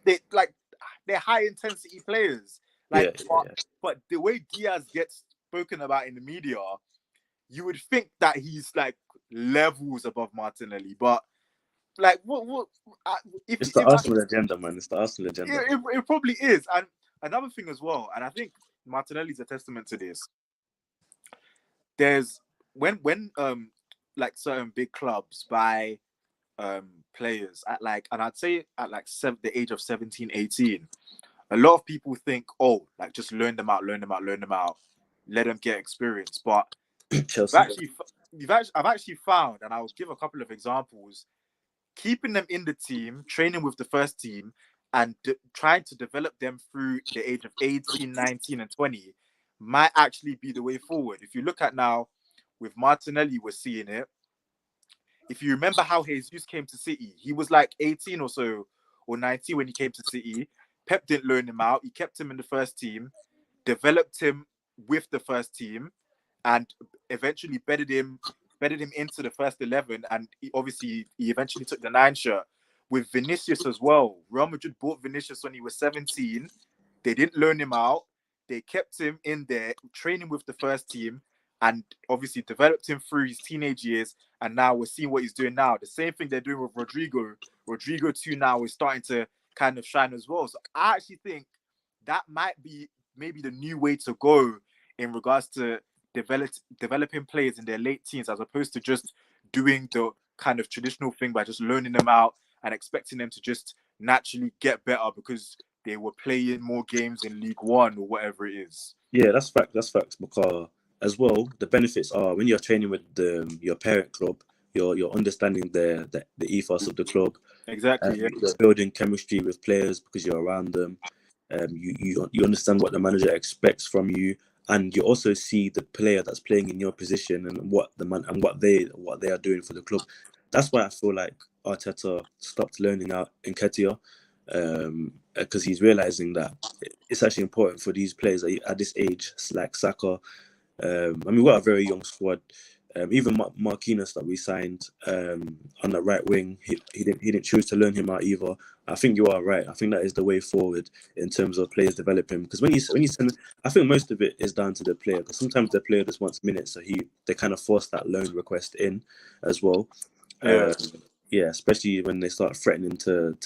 they're high intensity players. But the way Diaz gets spoken about in the media, you would think that he's like levels above Martinelli. But like, it's the Arsenal agenda, man. It's the Arsenal agenda. It probably is. And another thing as well, and I think Martinelli's a testament to this. There's when like certain big clubs buy players at like, and I'd say at like the age of 17, 18, a lot of people think, oh, like, just learn them out, let them get experience. But I've actually found, and I'll give a couple of examples, keeping them in the team, training with the first team, and trying to develop them through the age of 18, 19, and 20 might actually be the way forward. If you look at now, with Martinelli, we're seeing it. If you remember how Jesus came to City, he was like 18 or so, or 19 when he came to City. Pep didn't learn him out. He kept him in the first team, developed him with the first team, and eventually bedded him into the first 11. And he eventually took the 9 shirt. With Vinicius as well, Real Madrid bought Vinicius when he was 17. They didn't learn him out. They kept him in there, training with the first team, and obviously developed him through his teenage years. And now we're seeing what he's doing now. The same thing they're doing with Rodrigo. Rodrigo too now is starting to kind of shine as well. So I actually think that might be maybe the new way to go in regards to developing players in their late teens, as opposed to just doing the kind of traditional thing by just learning them out and expecting them to just naturally get better because they were playing more games in League One or whatever it is. Yeah, that's facts. Because as well, the benefits are when you're training with your parent club, you're understanding the ethos of the club. Exactly. You're building chemistry with players because you're around them. You understand what the manager expects from you, and you also see the player that's playing in your position and what they are doing for the club. That's why I feel like Arteta stopped learning out Nketiah, because he's realizing that it's actually important for these players at this age, like Saka. I mean, we've got a very young squad. Even Marquinhos that we signed on the right wing, he didn't choose to learn him out either. I think you are right. I think that is the way forward in terms of players developing. Because when you send, I think most of it is down to the player. Because sometimes the player just wants minutes, so they kind of force that loan request in as well. Yeah. Yeah, especially when they start threatening to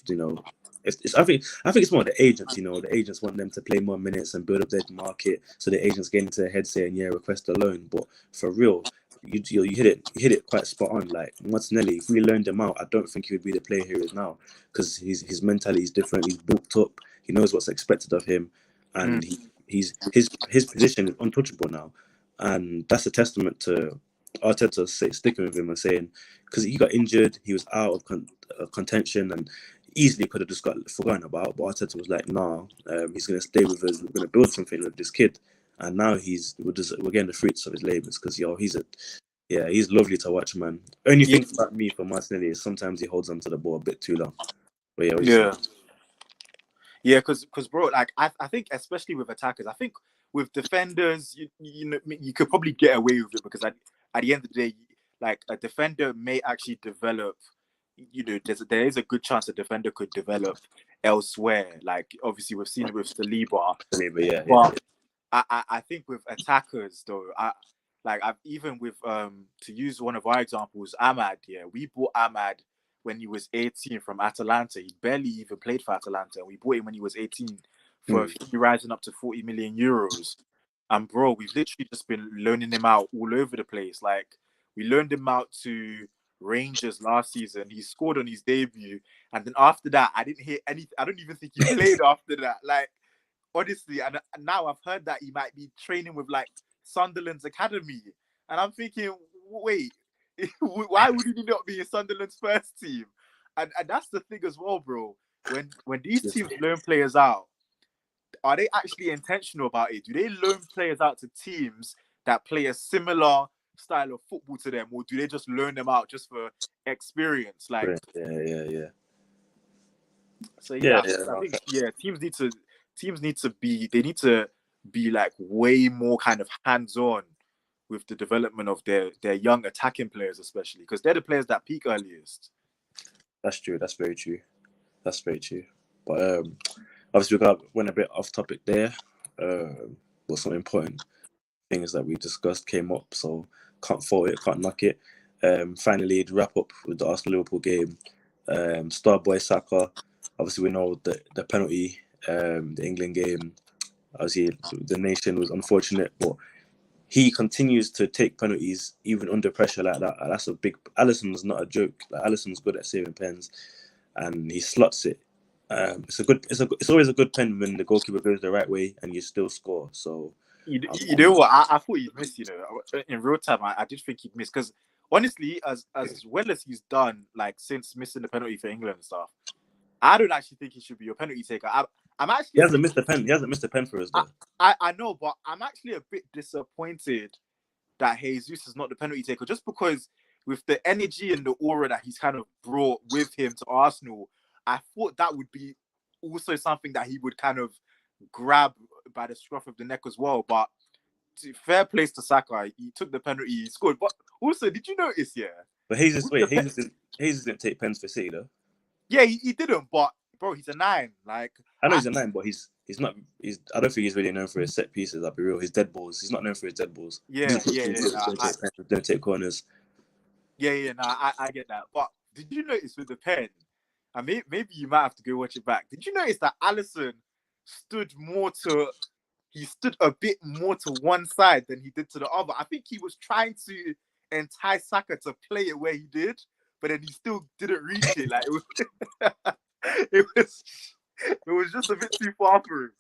you know. I think it's more the agents. You know, the agents want them to play more minutes and build up their market. So the agents get into their head saying, "Yeah, request a loan." But for real, you hit it quite spot on. Like Martinelli, if we loaned him out, I don't think he would be the player he is now, because his mentality is different. He's bulked up. He knows what's expected of him, and his position is untouchable now, and that's a testament to Arteta sticking with him and saying, because he got injured, he was out of contention and easily could have just got forgotten about. But Arteta was like, "Nah, he's going to stay with us. We're going to build something with this kid." And now we're getting the fruits of his labours, because he's lovely to watch, man. Only thing about me for Martinelli is sometimes he holds onto the ball a bit too long. But because bro, like I think especially with attackers, I think with defenders, you could probably get away with it, because at the end of the day, like a defender may actually develop. There is a good chance a defender could develop elsewhere. Like obviously we've seen it with Saliba. But I think with attackers though, I've even with to use one of our examples, Ahmad. Yeah, we bought Ahmad when he was 18 from Atalanta. He barely even played for Atalanta. We bought him when he was 18 for a fee rising up to 40 million euros. And bro, we've literally just been loaning him out all over the place. Like we loaned him out to Rangers last season. He scored on his debut, and then after that, I didn't hear anything. I don't even think he played after that. Like honestly, and now I've heard that he might be training with like Sunderland's academy, and I'm thinking, wait, why would he not be in Sunderland's first team? And that's the thing as well, bro. When these teams loan players out, are they actually intentional about it? Do they loan players out to teams that play a similar style of football to them, or do they just loan them out just for experience? Like, yeah. So I think teams need to be like way more kind of hands-on with the development of their young attacking players, especially because they're the players that peak earliest. That's true. That's very true. But obviously went a bit off topic there. But some important things that we discussed came up, so can't fault it, can't knock it. Finally, to wrap up with the Arsenal-Liverpool game, Starboy Saka. Obviously, we know the penalty, the England game. Obviously, the nation was unfortunate, but he continues to take penalties even under pressure like that. That's a big. Alisson's not a joke. Like Alisson's good at saving pens, and he slots it. It's always a good pen when the goalkeeper goes the right way and you still score. So you know what? I thought he'd miss. In real time, I did think he'd miss, because honestly, as well as he's done, like since missing the penalty for England and stuff, I don't actually think he should be your penalty taker. I'm actually. He hasn't missed the pen. He hasn't missed the pen for us though. I know, but I'm actually a bit disappointed that Jesus is not the penalty taker, just because with the energy and the aura that he's kind of brought with him to Arsenal, I thought that would be also something that he would kind of grab by the scruff of the neck as well. But fair place to Saka, he took the penalty, he scored. But also, did you notice? Yeah. But Jesus didn't take pens for City though. Yeah, he didn't. But bro, he's a 9. Like I know he's a 9, but he's not. I don't think he's really known for his set pieces. I'll be real. His dead balls. He's not known for his dead balls. Don't take corners. Yeah. No, I get that. But did you notice with the pen? And maybe you might have to go watch it back. Did you notice that Alisson stood a bit more to one side than he did to the other? I think he was trying to entice Saka to play it where he did, but then he still didn't reach it. Like it was just a bit too far for him.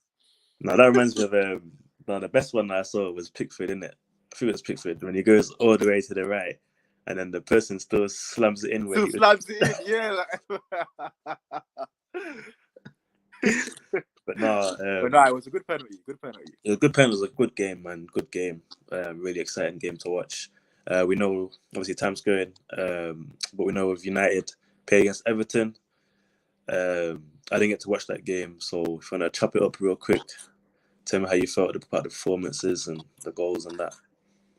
No, that reminds me of the best one I saw was Pickford, innit? I think it was Pickford when he goes all the way to the right, and then the person still slams it in. Yeah. But no, it was a good penalty. It was a good penalty. It was a good game, man. Good game. Really exciting game to watch. We know obviously time's going, but we know with United play against Everton. I didn't get to watch that game, so if you want to chop it up real quick, tell me how you felt about the performances and the goals and that.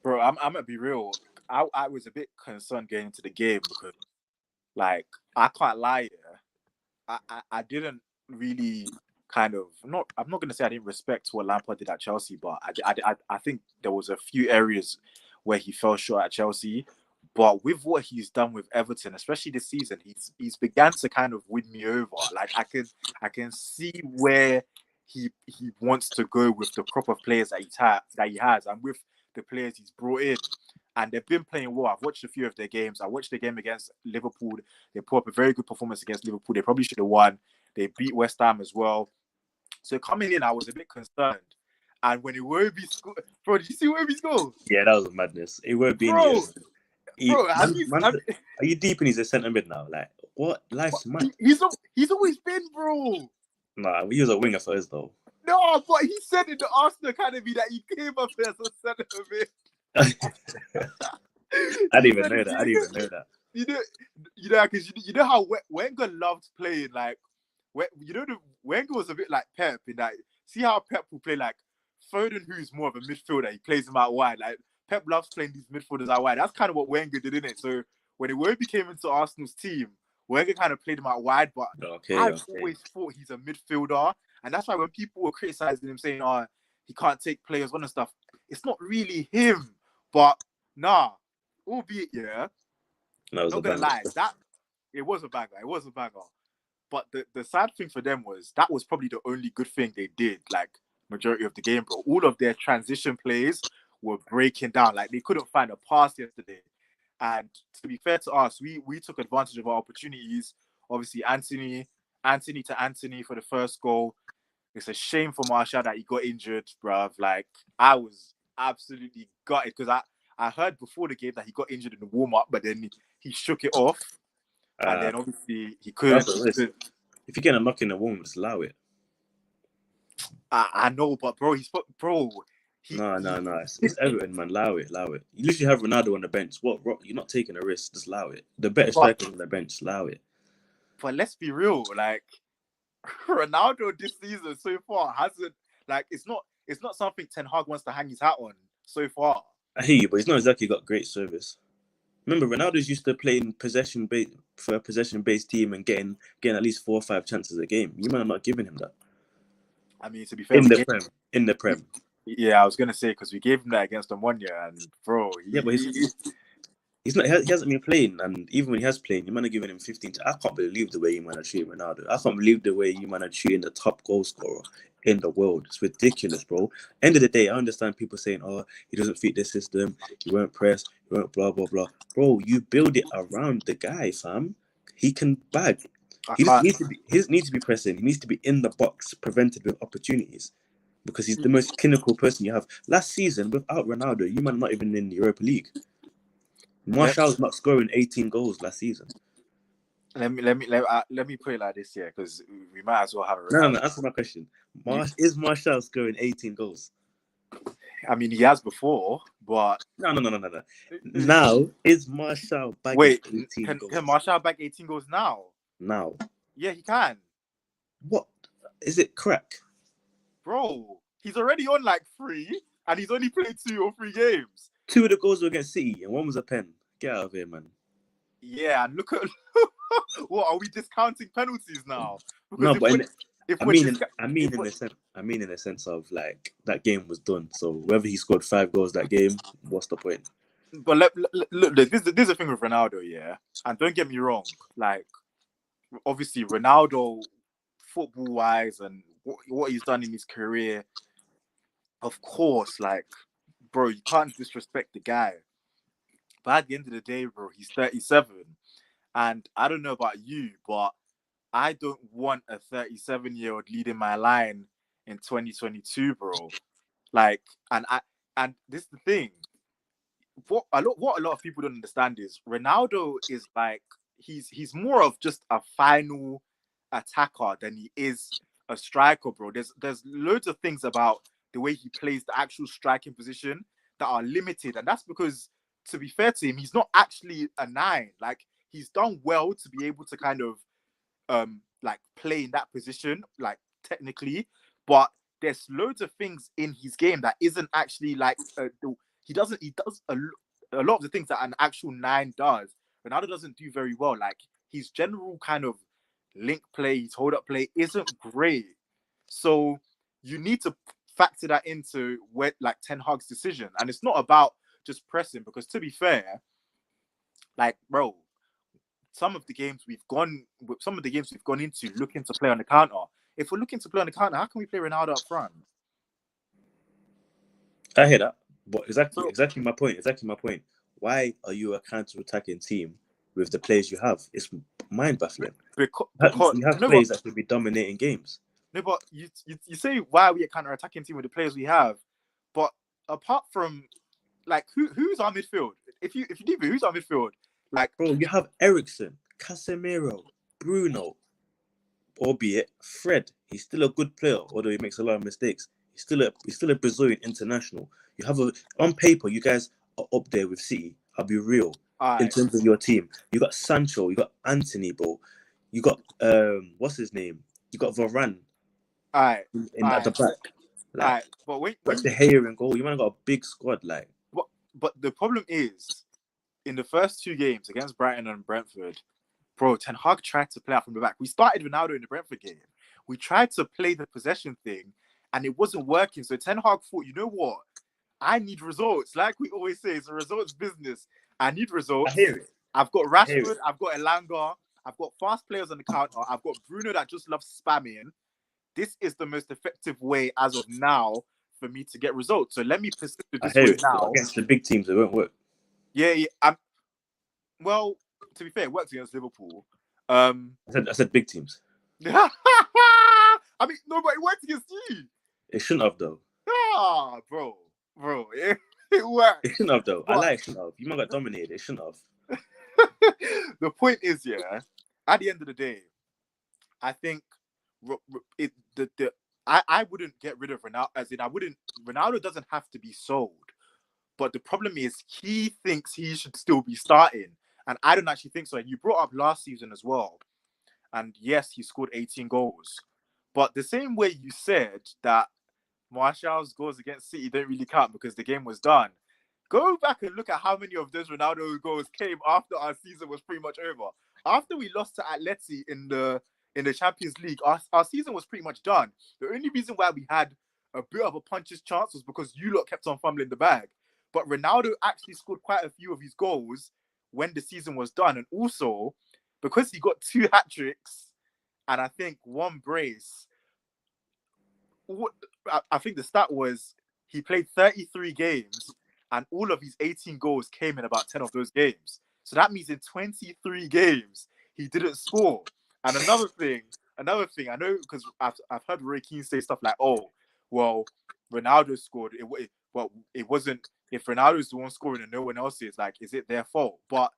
Bro, I'm gonna be real. I was a bit concerned getting into the game because, like, I can't lie. I didn't really kind of not. I'm not gonna say I didn't respect what Lampard did at Chelsea, but I think there was a few areas where he fell short at Chelsea. But with what he's done with Everton, especially this season, he's began to kind of win me over. Like I can see where he wants to go with the crop of players that he has, and with the players he's brought in. And they've been playing well. I've watched a few of their games. I watched the game against Liverpool. They put up a very good performance against Liverpool. They probably should have won. They beat West Ham as well. So coming in, I was a bit concerned. And when Iwobi scored, bro, did you see Iwobi's goal? Yeah, that was a madness. It won't be in Bro, are you deep in his centre mid now? Like, what? Life's mad. He's always been, bro. Nah, he was a winger first, though. No, but he said in the Arsenal Academy that he came up as a centre mid. I didn't even know that. You know, because you know how Wenger loved playing like, Wenger was a bit like Pep in that. See how Pep will play like Foden, who's more of a midfielder. He plays him out wide. Like Pep loves playing these midfielders out wide. That's kind of what Wenger did, isn't it? So when Iwobi came into Arsenal's team, Wenger kind of played him out wide. But I've always thought he's a midfielder, and that's why when people were criticizing him, saying, "Oh, he can't take players on and stuff," it's not really him. But nah, albeit not gonna lie, it was a banger. It was a banger. But the sad thing for them was that was probably the only good thing they did. Like majority of the game, bro. All of their transition plays were breaking down. Like they couldn't find a pass yesterday. And to be fair to us, we took advantage of our opportunities. Obviously, Anthony to Anthony for the first goal. It's a shame for Martial that he got injured, bruv. Like I was absolutely gutted because I heard before the game that he got injured in the warm-up, but then he shook it off. And then obviously he couldn't. If you get a knock in the warm, just allow it. I know, but bro, No. It's Everton, man. Allow it. You literally have Ronaldo on the bench. What? You're not taking a risk. Just allow it. The better striker on the bench. Allow it. But let's be real. Like Ronaldo this season so far hasn't it's not something Ten Hag wants to hang his hat on so far. I hear you, but he's not exactly got great service. Remember, Ronaldo's used to playing for a possession-based team and getting at least 4 or 5 chances a game. You might have not given him that. I mean, to be fair, in the Prem. Yeah, I was gonna say because we gave him that against them 1 year, and bro, but he's not. He hasn't been playing, and even when he has played, you might have given him 15. I can't believe the way you might have treated Ronaldo. I can't believe the way you might have treated the top goal scorer in the world. It's ridiculous, bro. End of the day, I understand people saying, "Oh, he doesn't fit the system. He won't press. He won't blah blah blah." Bro, you build it around the guy, fam. He can bag. He needs to be pressing. He needs to be in the box, prevented with opportunities, because he's the most clinical person you have. Last season, without Ronaldo, you might not even in the Europa League. Martial's not scoring 18 goals last season. Let me put it like this here, because we might as well have a No, answer my question. Is Martial scoring 18 goals? I mean, he has before, but no. Now is Martial back? Wait, can Martial back 18 goals now? Now, yeah, he can. What is it? Crack, bro. He's already on like 3, and he's only played 2 or 3 games. 2 of the goals were against City, and 1 was a pen. Get out of here, man. Yeah, and look at what are we discounting penalties now? Because I mean in the sense of like that game was done. So whether he scored 5 goals that game, what's the point? But look, this is the thing with Ronaldo, yeah. And don't get me wrong, like obviously Ronaldo, football-wise, and what he's done in his career, of course, like, bro, you can't disrespect the guy. But at the end of the day, bro, he's 37. And I don't know about you, but I don't want a 37-year-old leading my line in 2022, bro. Like, and this is the thing. What a lot of people don't understand is Ronaldo is like he's more of just a final attacker than he is a striker, bro. There's loads of things about the way he plays the actual striking position that are limited, and that's because, to be fair to him, he's not actually a 9. Like, he's done well to be able to kind of like play in that position, like technically, but there's loads of things in his game that isn't actually like he does a lot of the things that an actual 9 does, Ronaldo doesn't do very well. Like his general kind of link play, his hold up play isn't great. So you need to factor that into where like Ten Hag's decision. And it's not about just pressing, because to be fair, like bro, some of the games we've gone into looking to play on the counter. If we're looking to play on the counter, how can we play Ronaldo up front? I hear that, but exactly my point. Exactly my point. Why are you a counter-attacking team with the players you have? It's mind-baffling. Because you have players that could be dominating games. No, but you say why are we a counter-attacking team with the players we have? But apart from like who's our midfield? If you leave it, who's our midfield? Like bro, you have Eriksen, Casemiro, Bruno, albeit Fred. He's still a good player, although he makes a lot of mistakes. He's still a Brazilian international. You have on paper, you guys are up there with City. I'll be real. In terms of your team, you got Sancho, you got Anthony, bro. You got what's his name? You got Varane. At the back. Like, but when the hair and goal, you might have got a big squad. Like, but the problem is, in the first 2 games against Brighton and Brentford, bro, Ten Hag tried to play out from the back. We started Ronaldo in the Brentford game. We tried to play the possession thing, and it wasn't working. So Ten Hag thought, you know what? I need results. Like we always say, it's a results business. I need results. I hear it. I've got Rashford. I've got Elanga. I've got fast players on the counter. I've got Bruno that just loves spamming. This is the most effective way as of now for me to get results. So let me persist with this way now. Against the big teams, it won't work. Yeah. Well, to be fair, it works against Liverpool. I said big teams. I mean, no, but it worked against you. It shouldn't have, though. Bro, it worked. It shouldn't have, though. It shouldn't have. You might got dominated. It shouldn't have. The point is, yeah, at the end of the day, I think I wouldn't get rid of Ronaldo. As in, Ronaldo doesn't have to be sold. But the problem is, he thinks he should still be starting, and I don't actually think so. And you brought up last season as well, and yes, he scored 18 goals. But the same way you said that Martial's goals against City don't really count because the game was done, go back and look at how many of those Ronaldo goals came after our season was pretty much over. After we lost to Atleti in the Champions League, our season was pretty much done. The only reason why we had a bit of a puncher's chance was because you lot kept on fumbling the bag. But Ronaldo actually scored quite a few of his goals when the season was done. And also, because he got 2 hat-tricks and I think 1 brace, I think the stat was he played 33 games and all of his 18 goals came in about 10 of those games. So that means in 23 games, he didn't score. And another thing, I know, because I've heard Roy Keane say stuff like, oh, well, Ronaldo scored. It wasn't, if Ronaldo's the one scoring and no one else is, like, is it their fault? But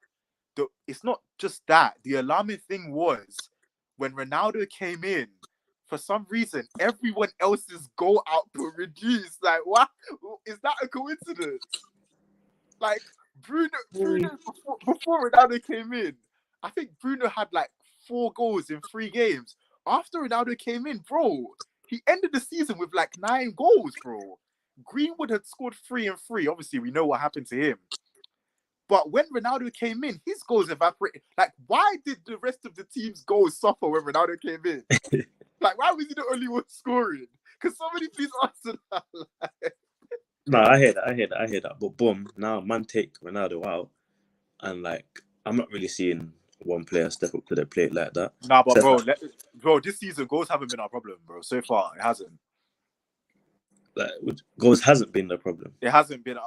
it's not just that. The alarming thing was when Ronaldo came in, for some reason, everyone else's goal output reduced. Like, what? Is that a coincidence? Like, Bruno before Ronaldo came in, I think Bruno had like 4 goals in 3 games. After Ronaldo came in, bro, he ended the season with like 9 goals, bro. Greenwood had scored 3 and 3. Obviously, we know what happened to him. But when Ronaldo came in, his goals evaporated. Like, why did the rest of the team's goals suffer when Ronaldo came in? Like, why was he the only one scoring? Can somebody please answer that? No, I hear that. But boom, now man take Ronaldo out, and like I'm not really seeing one player step up to the plate like that. Nah, but bro, this season goals haven't been our problem, bro. So far, it hasn't. Like goals hasn't been the problem. It hasn't been.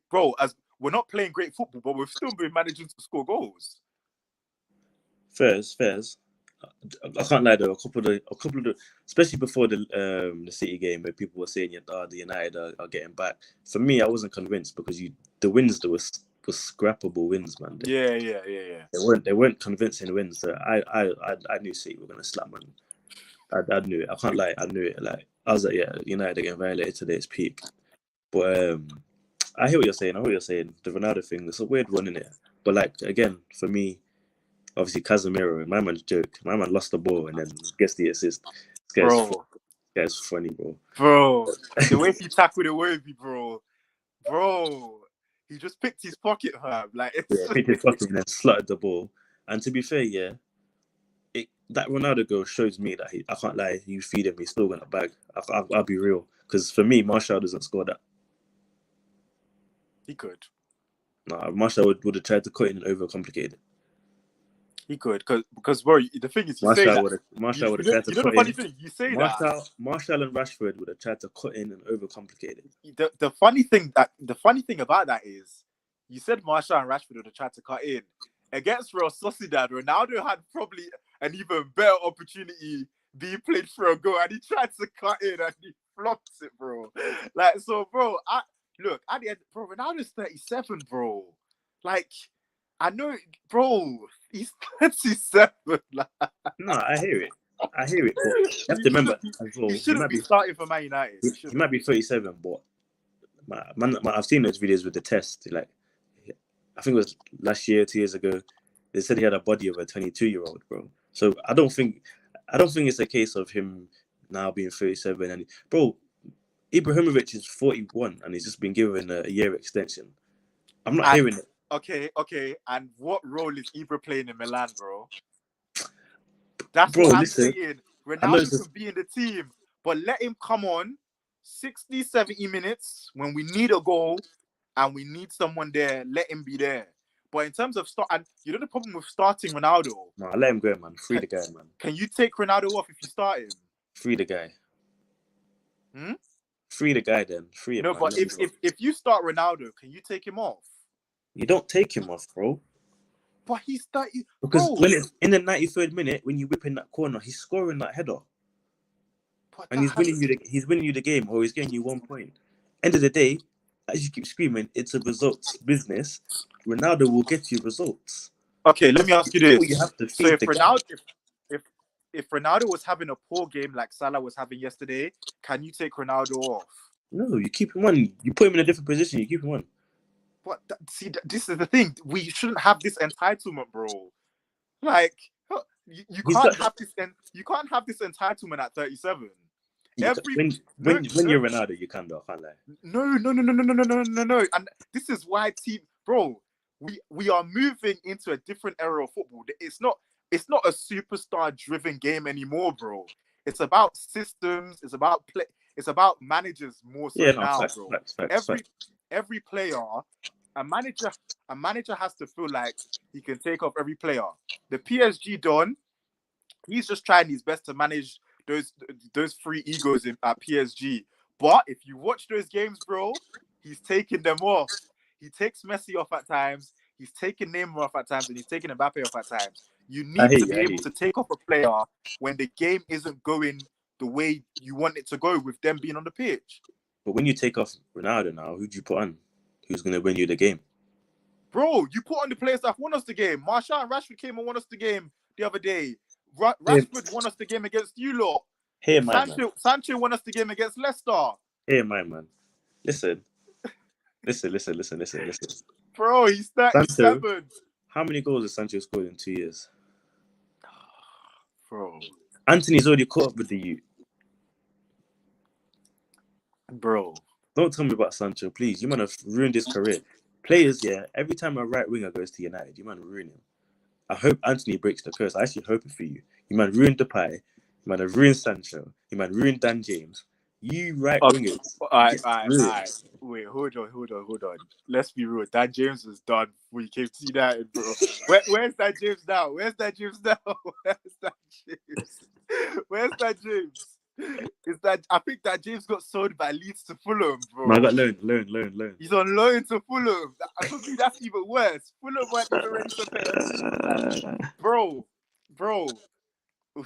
Bro, as we're not playing great football, but we've still been managing to score goals. Fairs. I can't lie though. A couple of the, especially before the City game, where people were saying the United are getting back. For me, I wasn't convinced because the wins that was scrappable wins, man. Yeah. They weren't convincing wins. So I knew City were gonna slap, man. I knew it. I can't lie. I knew it. Like I was like, yeah, United are getting violated today. It's peak. But I hear what you're saying. The Ronaldo thing, it's a weird one, innit? But like again, for me, obviously Casemiro, my man's joke. My man lost the ball and then gets the assist. This guy's funny, bro. Bro, the way he tackled Iwobi, bro. He just picked his pocket, fam. Like, Yeah, picked his pocket and then slotted the ball. And to be fair, yeah, that Ronaldo goal shows me that I can't lie. You feed him, he's still gonna bag. I'll be real, because for me, Martial doesn't score that. He could. Nah, Martial would have tried to cut in and overcomplicate it. He could, because bro, the thing is, Martial say that. would have tried to You know cut the funny in. thing, you say that. Martial and Rashford would have tried to cut in and overcomplicate it. The funny thing about that is, you said Martial and Rashford would have tried to cut in. Against Real Sociedad, Ronaldo had probably an even better opportunity being played for a goal, and he tried to cut in and he flopped it, bro. Like, so, bro, look, at the end, bro, Ronaldo's 37, bro. Like, I know, bro, he's 37. Like, no, I hear it. But you have to remember as well. He shouldn't be starting for Man United. He might be 37, but I've seen those videos with the test. Like, I think it was last year, 2 years ago. They said he had a body of a 22-year-old, bro. So I don't think it's a case of him now being 37. And bro, Ibrahimovic is 41 and he's just been given a year extension. I'm not hearing it. Okay. And what role is Ibra playing in Milan, bro? That's what I'm saying. Ronaldo can be in the team, but let him come on 60, 70 minutes when we need a goal and we need someone there. Let him be there. But in terms of and you know the problem with starting Ronaldo? No, let him go, man. Free the guy, man. Can you take Ronaldo off if you start him? Free the guy. Free the guy then. Free him. No, but if you start Ronaldo, can you take him off? You don't take him off, bro. But he's starting because when it's in the 93rd minute, when you whip in that corner, he's scoring that header, and he's winning you the game, or he's getting you 1 point. End of the day, as you keep screaming, it's a results business. Ronaldo will get you results. Okay, let me ask you this. You have to so if Ronaldo was having a poor game like Salah was having yesterday, can you take Ronaldo off? No, you keep him on. You put him in a different position. You keep him on. But this is the thing. We shouldn't have this entitlement, bro. Like you can't have this. You can't have this entitlement at 37. When you're Ronaldo, you can though. I can't lie. No. And this is why bro, we are moving into a different era of football. It's not a superstar-driven game anymore, bro. It's about systems. It's about play. It's about managers more so now, bro. Every player, a manager has to feel like he can take off every player. The PSG Don, he's just trying his best to manage those three egos at PSG. But if you watch those games, bro, he's taking them off. He takes Messi off at times. He's taking Neymar off at times, and he's taking Mbappe off at times. You need to be able to take off a player when the game isn't going the way you want it to go with them being on the pitch. But when you take off Ronaldo now, who do you put on? Who's going to win you the game? Bro, you put on the players that won us the game. Martial and Rashford came and won us the game the other day. Rashford won us the game against you lot. Sancho won us the game against Leicester. Hey, my man. Listen. Bro, he's 37. Sancho, how many goals has Sancho scored in 2 years? Bro. Anthony's already caught up with the youth. Bro. Don't tell me about Sancho, please. You might have ruined his career. Players, yeah, every time a right winger goes to United, you might ruin him. I hope Anthony breaks the curse. I actually hope it for you. You might ruin Depay. You might have ruined Sancho. You might ruin Dan James. You right wingers. All right. Wait, hold on. Let's be real. Dan James was done before he came to United, bro. Where's Dan James now? Where's Dan James? I think that James got sold by Leeds to Fulham, bro. No, I got loan. He's on loan to Fulham. I think that's even worse. Fulham weren't even ready to pay him. Bro.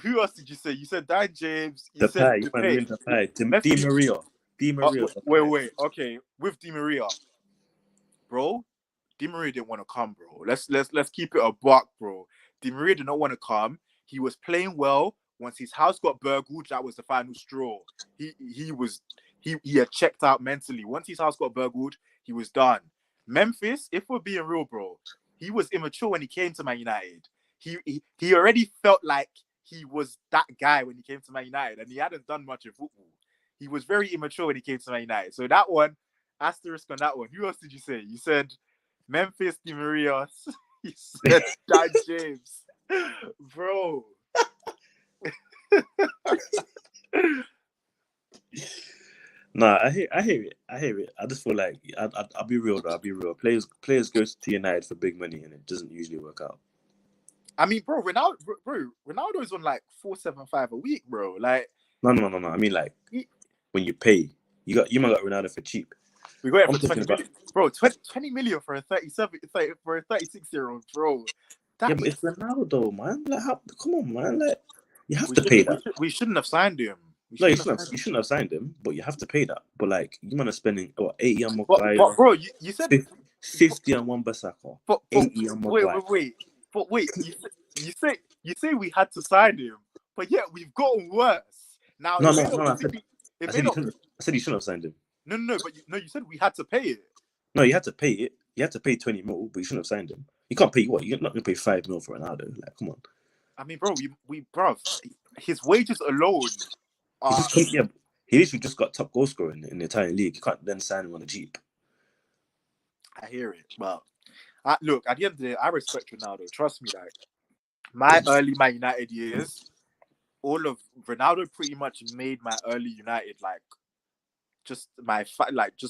Who else did you say? You said Dan James. You said Depay. Di Maria. Wait. Okay, with Di Maria, bro. Di Maria didn't want to come, bro. Let's keep it a buck, bro. Di Maria did not want to come. He was playing well. Once his house got burgled, that was the final straw. He had checked out mentally. Once his house got burgled, he was done. Memphis, if we're being real, bro, he was immature when he came to Man United. He already felt like he was that guy when he came to Man United, and he hadn't done much in football. He was very immature when he came to Man United. So that one, asterisk on that one. Who else did you say? You said Memphis, Di Maria. You said Dan James. Bro. Nah, I hear it. I just feel like I'll be real though. I'll be real. Players go to United for big money, and it doesn't usually work out. I mean, Ronaldo's on like 475 a week, bro. Like, no. I mean, like, when you pay, you might got Ronaldo for cheap. We got it for 20 million, bro. 20 million for a 36-year-old, bro. Yeah, but it's Ronaldo, man. Like, come on, man. Like, you have to pay that. We shouldn't have signed him. You shouldn't have signed him, but you have to pay that. But like, you might have spending 80 on Maguire. But bro, you said 50 on Wan-Bissaka. 80 on Maguire. Wait. You say we had to sign him, but yet we've gotten worse. Now, no. I said you shouldn't have signed him. No. But you said we had to pay it. No, you had to pay it. You had to pay 20 mil, but you shouldn't have signed him. You can't pay what? You're not going to pay 5 mil for Ronaldo. Like, come on. I mean, bro, bro, his wages alone. He literally just got top goal scorer in the Italian league. You can't then sign him on a cheap. I hear it, but look, at the end of the day, I respect Ronaldo. Trust me, like my early Man United years, all of Ronaldo pretty much made my early United just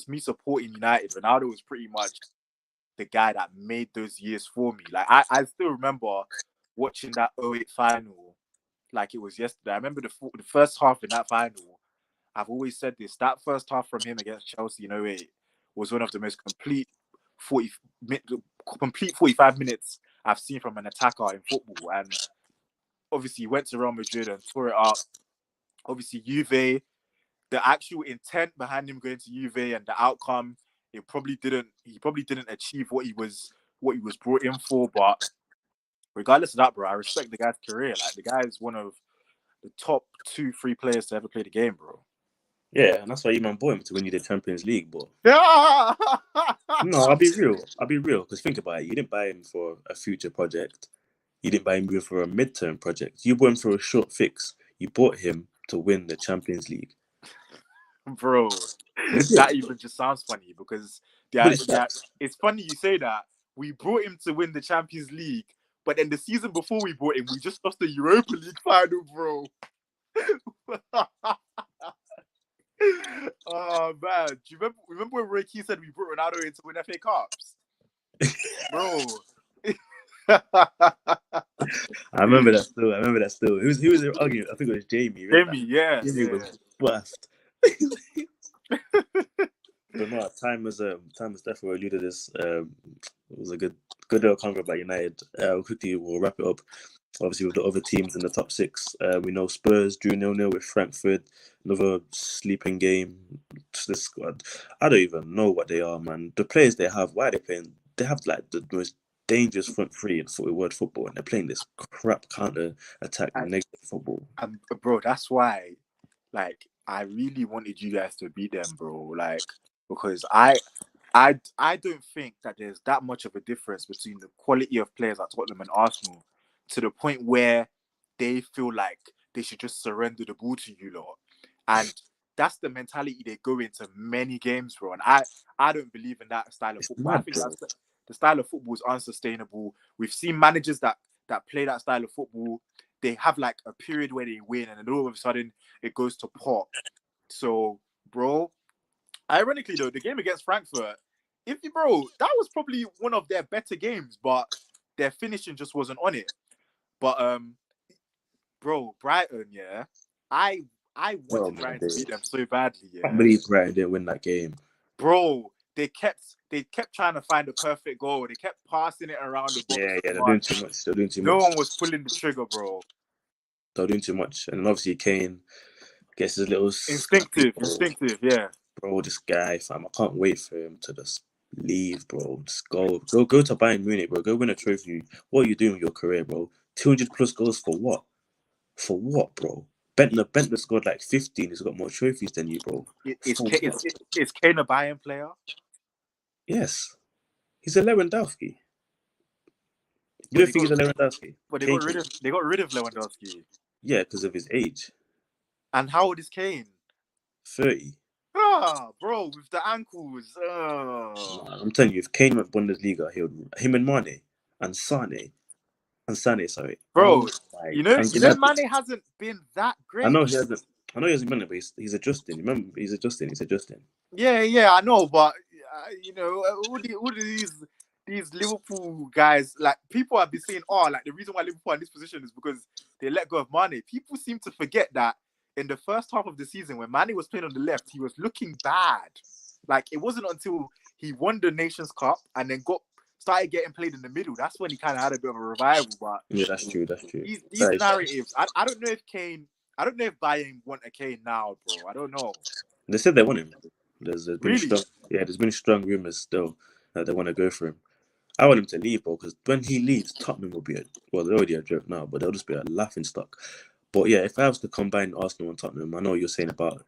me supporting United. Ronaldo was pretty much the guy that made those years for me. Like I still remember watching that 08 final like it was yesterday. I remember the first half in that final. I've always said this. That first half from him against Chelsea in 08 was one of the most complete 45 minutes I've seen from an attacker in football. And obviously he went to Real Madrid and tore it up. Obviously Juve, the actual intent behind him going to Juve and the outcome, he probably didn't achieve what he was brought in for. But regardless of that, bro, I respect the guy's career. Like, the guy is one of the top 2-3 players to ever play the game, bro. Yeah, and that's why you man bought him to win you the Champions League, but Yeah. No, I'll be real, because think about it. You didn't buy him for a future project. You didn't buy him for a midterm project. You bought him for a short fix. You bought him to win the Champions League. Bro, that even just sounds funny because it's funny you say that. We brought him to win the Champions League, but then the season before we brought him, we just lost the Europa League final, bro. Oh man, do you remember when Ricky said we brought Ronaldo in to win FA Cups? Bro. I remember that still. Who was arguing? I think it was Jamie. Yeah. Jamie was buffed. But no, time has definitely alluded to this. It was a good little convo about United. Quickly, we'll wrap it up. Obviously, with the other teams in the top 6, we know Spurs drew 0-0 with Frankfurt. Another sleeping game. This squad, I don't even know what they are, man. The players they have, why are they playing? They have like the most dangerous front three in world football, and they're playing this crap counter-attack negative football. Bro, that's why, like, I really wanted you guys to beat them, bro. Like, because I don't think that there's that much of a difference between the quality of players at Tottenham and Arsenal to the point where they feel like they should just surrender the ball to you lot. And that's the mentality they go into many games, bro. And I don't believe in that style of football. I think the style of football is unsustainable. We've seen managers that play that style of football. They have like a period where they win, and then all of a sudden it goes to pot. So, bro, ironically though, the game against Frankfurt, that was probably one of their better games, but their finishing just wasn't on it. But bro, Brighton, yeah, I wanted Brighton to beat them so badly. Yeah, I can't believe Brighton didn't win that game, bro. They kept trying to find the perfect goal. They kept passing it around the box. Yeah, they're doing too much. No one was pulling the trigger, bro. They're doing too much, and obviously Kane gets his little instinctive, yeah. Bro, this guy, fam, I can't wait for him to just leave, bro. Just go to Bayern Munich, bro. Go win a trophy. What are you doing with your career, bro? 200 plus goals for what? For what, bro? Bentner scored like 15. He's got more trophies than you, bro. Is Kane a Bayern player? Yes. He's a Lewandowski. You don't think he's a Lewandowski? But they got rid of Lewandowski. Yeah, because of his age. And how old is Kane? 30. Bro, with the ankles. I'm telling you, if Kane went Bundesliga, him and Mane and Sané, sorry. Bro, Oh my! you know And Mane hasn't been that I great. know he hasn't. I know he hasn't been it, but he's adjusting. Remember, he's adjusting. Yeah, I know, but you know, all these Liverpool guys, like people have been saying, oh, like the reason why Liverpool are in this position is because they let go of Mane. People seem to forget that in the first half of the season, when Mane was playing on the left, he was looking bad. Like it wasn't until he won the Nations Cup and then started getting played in the middle. That's when he kind of had a bit of a revival. But Yeah, that's true. These narratives, I don't know if Bayern want a Kane now, bro. I don't know. They said they want him. There's been Really? there's been strong rumors still that they want to go for him. I want him to leave, bro, because when he leaves, Tottenham will be they're already a joke now, but they'll just be a laughing stock. But yeah, if I was to combine Arsenal and Tottenham, I know what you're saying about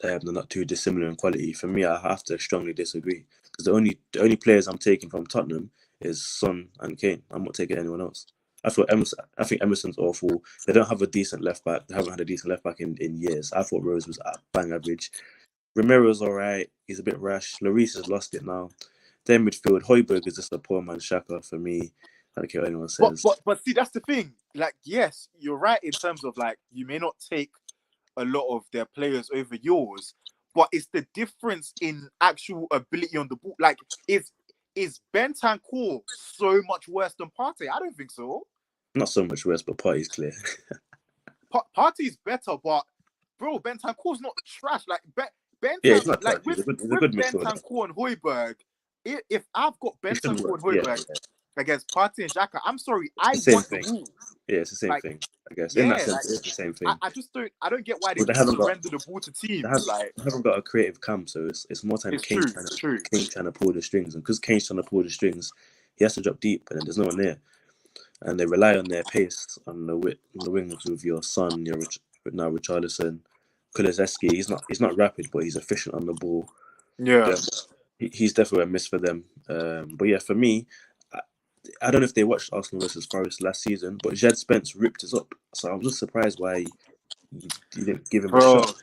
they're not too dissimilar in quality. For me, I have to strongly disagree because the only players I'm taking from Tottenham is Son and Kane. I'm not taking anyone else. I think Emerson's awful. They don't have a decent left back. They haven't had a decent left back in years. I thought Rose was at bang average. Romero's alright. He's a bit rash. Lloris has lost it now. Then midfield, Højbjerg is just a poor man Shaka for me. I don't care what anyone says. But see, that's the thing. Like, yes, you're right in terms of like you may not take a lot of their players over yours, but it's the difference in actual ability on the ball. Like, is Bentancur so much worse than Partey? I don't think so. Not so much worse, but Partey's clear. Partey's better, but bro, Bentancur's not trash. Like He's not like trash. with He's a good midfielder. Bentancur and Højbjerg, if I've got Bentancur and Højbjerg against Partey and Xhaka, I'm sorry, I want the ball. Yeah, it's the same thing, I guess. Yeah, in that sense, it's the same thing. I don't get why they haven't surrender the ball to teams. They haven't got a creative cam, so it's more time Kane trying to pull the strings. And because Kane's trying to pull the strings, he has to drop deep, and then there's no one there. And they rely on their pace on the wings with your Son, now Richarlison, Kulusevski. He's not rapid, but he's efficient on the ball. Yeah. He's definitely a miss for them. But yeah, for me, I don't know if they watched Arsenal versus Forest last season, but Jed Spence ripped us up. So I'm just surprised why you didn't give him a shot.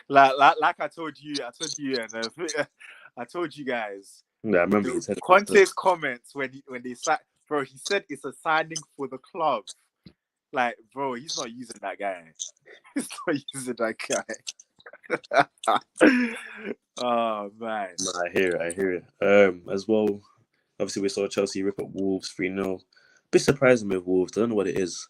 Like I told you, and I told you guys. Yeah, I remember he said Conte's comments when they sat. Bro, he said it's a signing for the club. Like, bro, he's not using that guy. He's not using that guy. Oh man. No, I hear it. As well, obviously we saw Chelsea rip up Wolves 3-0. Bit surprising with Wolves. I don't know what it is.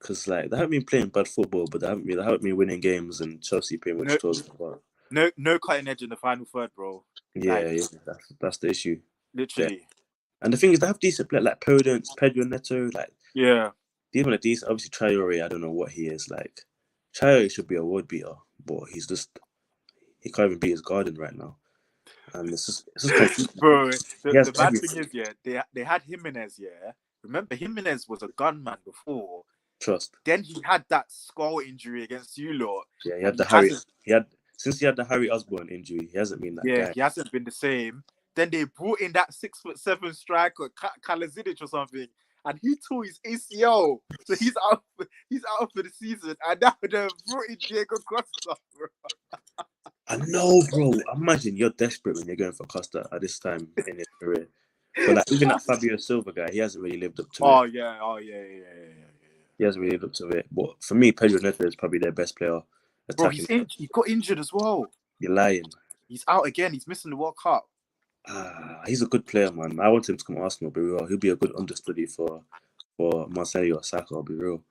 Because like they haven't been playing bad football, but they haven't been winning games, and Chelsea pretty much told them about. No cutting edge in the final third, bro. Yeah, that's the issue. Literally. Yeah. And the thing is, they have decent players like Podence, Pedro Neto, like even a decent. Obviously, Traore, I don't know what he is like. Traore should be a world beater, but he can't even beat his garden right now. And it's just bro. The bad thing is, they had Jimenez. Yeah, remember Jimenez was a gunman before. Trust. Then he had that skull injury against you lot. Yeah, he had the Harry Osborne injury. He hasn't been that guy. He hasn't been the same. Then they brought in that 6'7" striker, Kalazidic or something, and he tore his ACL. So he's out for the season. And now they brought in Diego Costa, bro. I know, bro. Imagine you're desperate when you're going for Costa at this time in his career. But like even that Fabio Silva guy, he hasn't really lived up to it. Oh yeah. He hasn't really lived up to it. But for me, Pedro Neto is probably their best player. Bro, he got injured as well. You're lying. He's out again. He's missing the World Cup. He's a good player, man. I want him to come to Arsenal, be real. He'll be a good understudy for Marseille or Saka, I'll be real.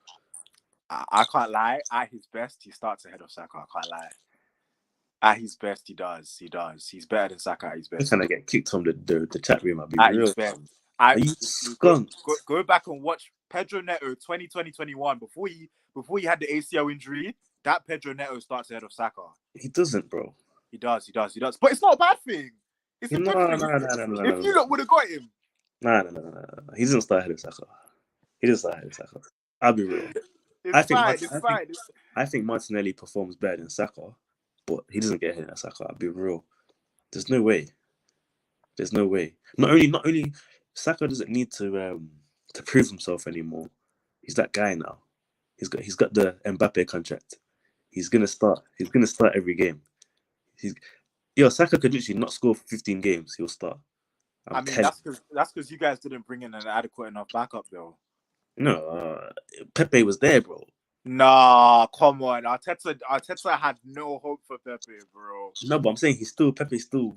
I can't lie. At his best, he starts ahead of Saka. I can't lie. At his best, he does. He's better than Saka at his best. He's trying to get kicked from the chat room, I'll be at real. His best. Are you skunk? Go back and watch Pedro Neto 2020-21 before he had the ACL injury. That Pedro Neto starts ahead of Saka. He doesn't, bro. He does. But it's not a bad thing. It's a good thing. No. If you lot would have got him. No. He doesn't start ahead of Saka. I'll be real. It's fine. I think Martinelli performs better than Saka, but he doesn't get ahead of Saka. I'll be real. There's no way. Not only Saka doesn't need to prove himself anymore. He's that guy now. He's got the Mbappe contract. He's gonna start every game. Saka could literally not score for 15 games. He'll start. I mean, that's because you guys didn't bring in an adequate enough backup, though. No, Pepe was there, bro. Nah, come on. Arteta had no hope for Pepe, bro. No, but I'm saying Pepe's still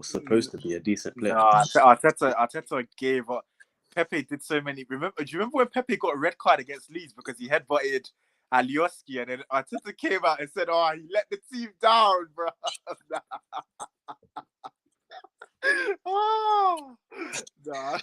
supposed to be a decent player. Nah, Arteta gave up. Pepe did so many. Do you remember when Pepe got a red card against Leeds because he headbutted Alioski, and then Arteta came out and said, "Oh, he let the team down, bro." Oh, nah.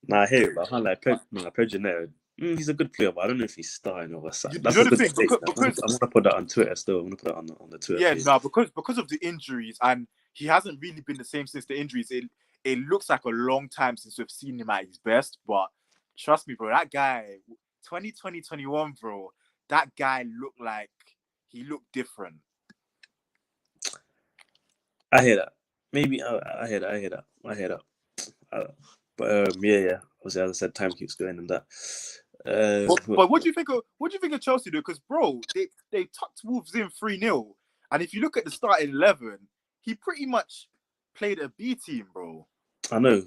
Nah, I hear it, but I can't like Pedro. He's a good player, but I don't know if he's starting or what. You know the thing, because I'm gonna put that on Twitter still. I'm gonna put that on the Twitter. Yeah, page. no, because of the injuries, and he hasn't really been the same since the injuries. It looks like a long time since we've seen him at his best, but trust me, bro, that guy, 2021, bro, that guy looked different. I hear that. Maybe I hear that. But yeah. Obviously, as I said, time keeps going and that. But what do you think of Chelsea though? Because bro, they tucked Wolves in 3-0, and if you look at the starting 11, he pretty much played a B team, bro. I know.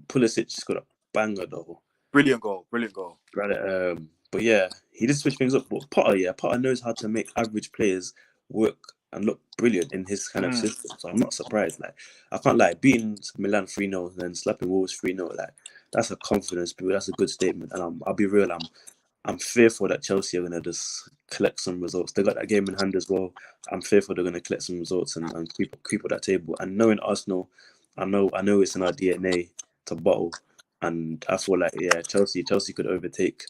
Pulisic got a banger though. Brilliant goal. Right. But yeah, he did switch things up. But Potter knows how to make average players work and look brilliant in his kind of system. So I'm not surprised. Like, I can't like beating Milan 3-0 and then slapping Wolves 3-0. Like, that's a confidence build. That's a good statement. And I'll be real. I'm fearful that Chelsea are gonna just collect some results. They got that game in hand as well. I'm fearful they're gonna collect some results and creep up that table. And knowing Arsenal, I know it's in our DNA to bottle. And I feel like Chelsea could overtake.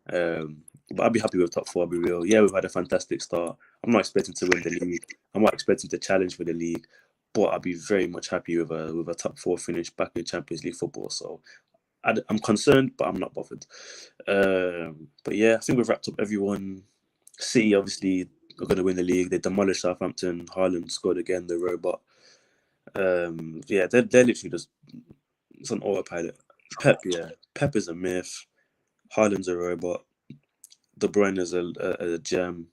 But I'll be happy with top four. I'll be real. Yeah, we've had a fantastic start. I'm not expecting to win the league. I'm not expecting to challenge for the league. But I'll be very much happy with a top four finish back in Champions League football. So I'm concerned, but I'm not bothered. But yeah, I think we've wrapped up everyone. City obviously are going to win the league. They demolished Southampton. Haaland scored again, the robot. Yeah, they're literally just it's on autopilot. Pep is a myth. Haaland's a robot. De Bruyne is a gem.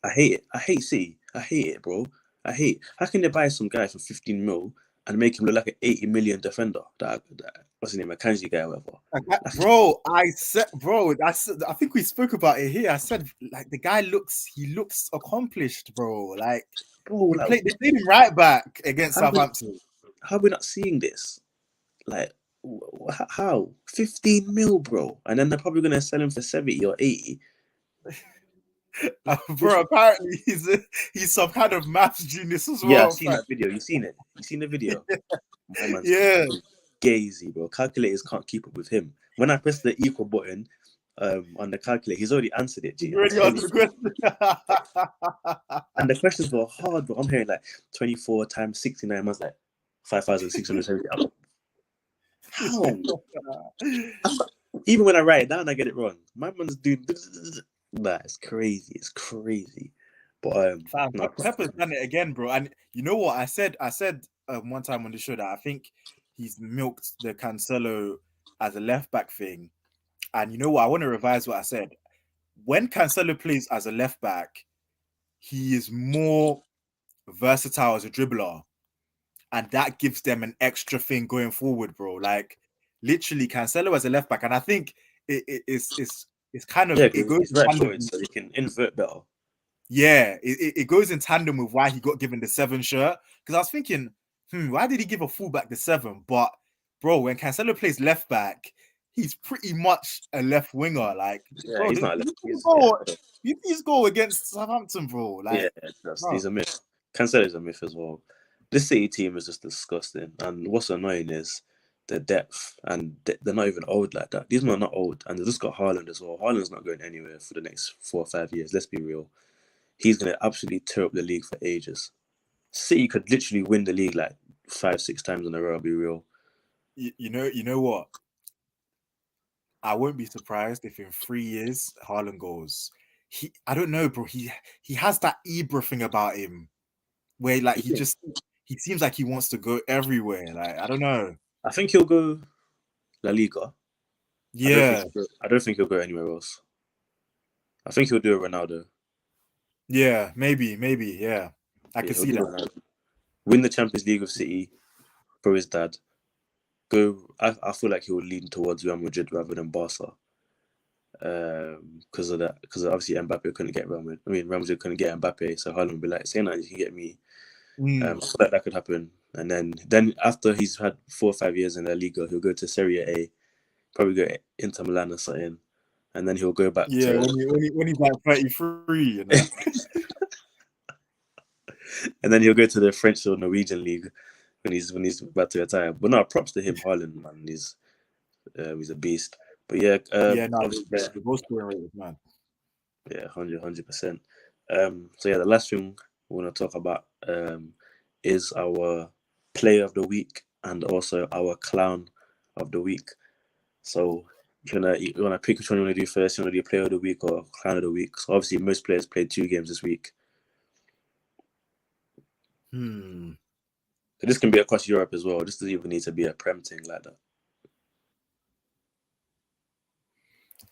I hate it. I hate City. I hate it, bro. I hate. How can they buy some guy for 15 mil and make him look like an 80 million defender? That what's his name, a Kanji guy, or whatever. I think we spoke about it here. I said like the guy looks accomplished, bro. Like, they played him right back against Southampton. How are we not seeing this? Like, how 15 mil, bro? And then they're probably gonna sell him for 70 or 80. Bro, apparently he's some kind of maths genius as well. Yeah, I've seen that video. You seen it? You seen the video? Yeah. Gazy, bro. Calculators can't keep up with him. When I press the equal button on the calculator, he's already answered it. He already answered the question. And the questions were hard, bro. I'm hearing like 24 times 69. I was like 5,670. How? Even when I write it down, I get it wrong. My man's doing. Nah, it's crazy. It's crazy. But Pepper's done it again, bro. And you know what? I said one time on the show that I think he's milked the Cancelo as a left back thing. And you know what? I want to revise what I said. When Cancelo plays as a left back, he is more versatile as a dribbler. And that gives them an extra thing going forward, bro. Like, literally, Cancelo as a left back. And I think it's kind of it goes he's right-footed, so he can invert better. Yeah, it goes in tandem with why he got given the 7 shirt. Because I was thinking, why did he give a fullback the 7? But bro, when Cancelo plays left back, he's pretty much a left winger. Like, yeah, bro, he's not a left. He's goal against Southampton, bro. Like, he's a myth. Cancelo's a myth as well. This City team is just disgusting. And what's annoying is the depth, and they're not even old like that. These men are not old, and they just got Haaland as well. Haaland's not going anywhere for the next 4 or 5 years. Let's be real. He's going to absolutely tear up the league for ages. City could literally win the league like 5-6 times in a row. I'll be real. You know what? I won't be surprised if in 3 years Haaland goes. I don't know, bro. He has that Ibra thing about him, where like he seems like he wants to go everywhere. Like, I don't know. I think he'll go La Liga. Yeah. I don't think he'll go anywhere else. I think he'll do a Ronaldo. Yeah, maybe, yeah. I can he'll see do that. Ronaldo. Win the Champions League with City for his dad. I feel like he will lean towards Real Madrid rather than Barca. Because of that, because obviously Mbappe couldn't get Real Madrid. I mean, Real Madrid couldn't get Mbappe, so Haaland would be like, saying that you can get me. I feel like that could happen. And then after he's had 4 or 5 years in La Liga, he'll go to Serie A, probably go Inter Milan or something, and then he'll go back Yeah, to when he's like 33, you know. and then he'll go to the French or Norwegian league when he's about to retire. But no, props to him, Haaland, man. He's a beast. But yeah, Yeah, no, obviously, the goal scoring rate is mad. yeah, 100%. So yeah, the last thing we want to talk about is our player of the week and also our clown of the week. So you wanna pick which one you wanna do first? You wanna do player of the week or clown of the week? So obviously most players played 2 games this week. So this can be across Europe as well. This doesn't even need to be a Prem thing like that.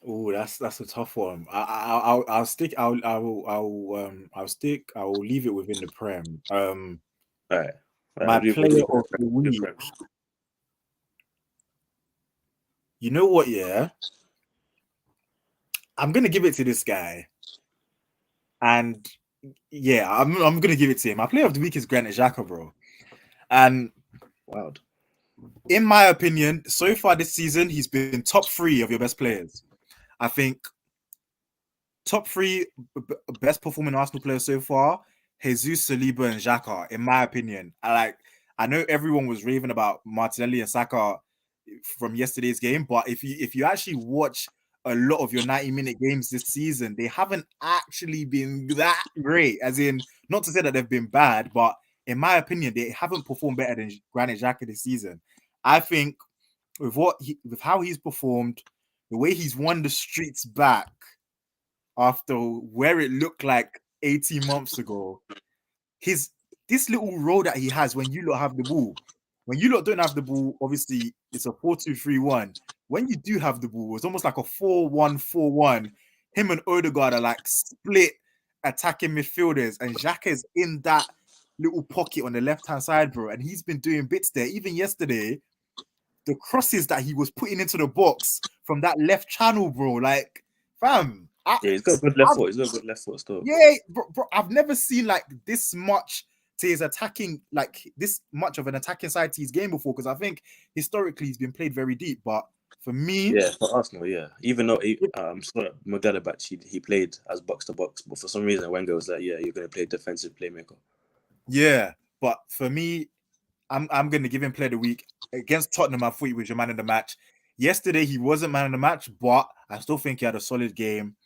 Oh, that's a tough one. I'll stick. I will leave it within the Prem. All right. My player of the week. You know what? Yeah, I'm gonna give it to this guy, and yeah, I'm gonna give it to him. My player of the week is Granit Xhaka, bro. And wow, in my opinion, so far this season, he's been top 3 of your best players. I think top 3 best performing Arsenal players so far: Jesus, Saliba, and Xhaka. In my opinion, I know everyone was raving about Martinelli and Saka from yesterday's game, but if you actually watch a lot of your 90-minute games this season, they haven't actually been that great. As in, not to say that they've been bad, but in my opinion, they haven't performed better than Granit Xhaka this season. I think with how he's performed, the way he's won the streets back after where it looked like 18 months ago, this little role that he has when you lot have the ball. When you lot don't have the ball, obviously it's a 4-2-3-1. When you do have the ball, it's almost like a 4-1-4-1. Him and Odegaard are like split attacking midfielders, and Xhaka is in that little pocket on the left-hand side, bro. And he's been doing bits there. Even yesterday, the crosses that he was putting into the box from that left channel, bro. Like, fam. Yeah, he's got a good left foot. He's got a good left foot still. Yeah, bro, I've never seen like this much to his attacking, like this much of an attacking side to his game before. Because I think historically he's been played very deep. But for me, yeah, for Arsenal, yeah. Even though Magalabatch, he played as box to box, but for some reason Wenger was like, yeah, you're going to play defensive playmaker. Yeah, but for me, I'm going to give him player of the week against Tottenham. I thought he was your man of the match. Yesterday he wasn't man of the match, but I still think he had a solid game.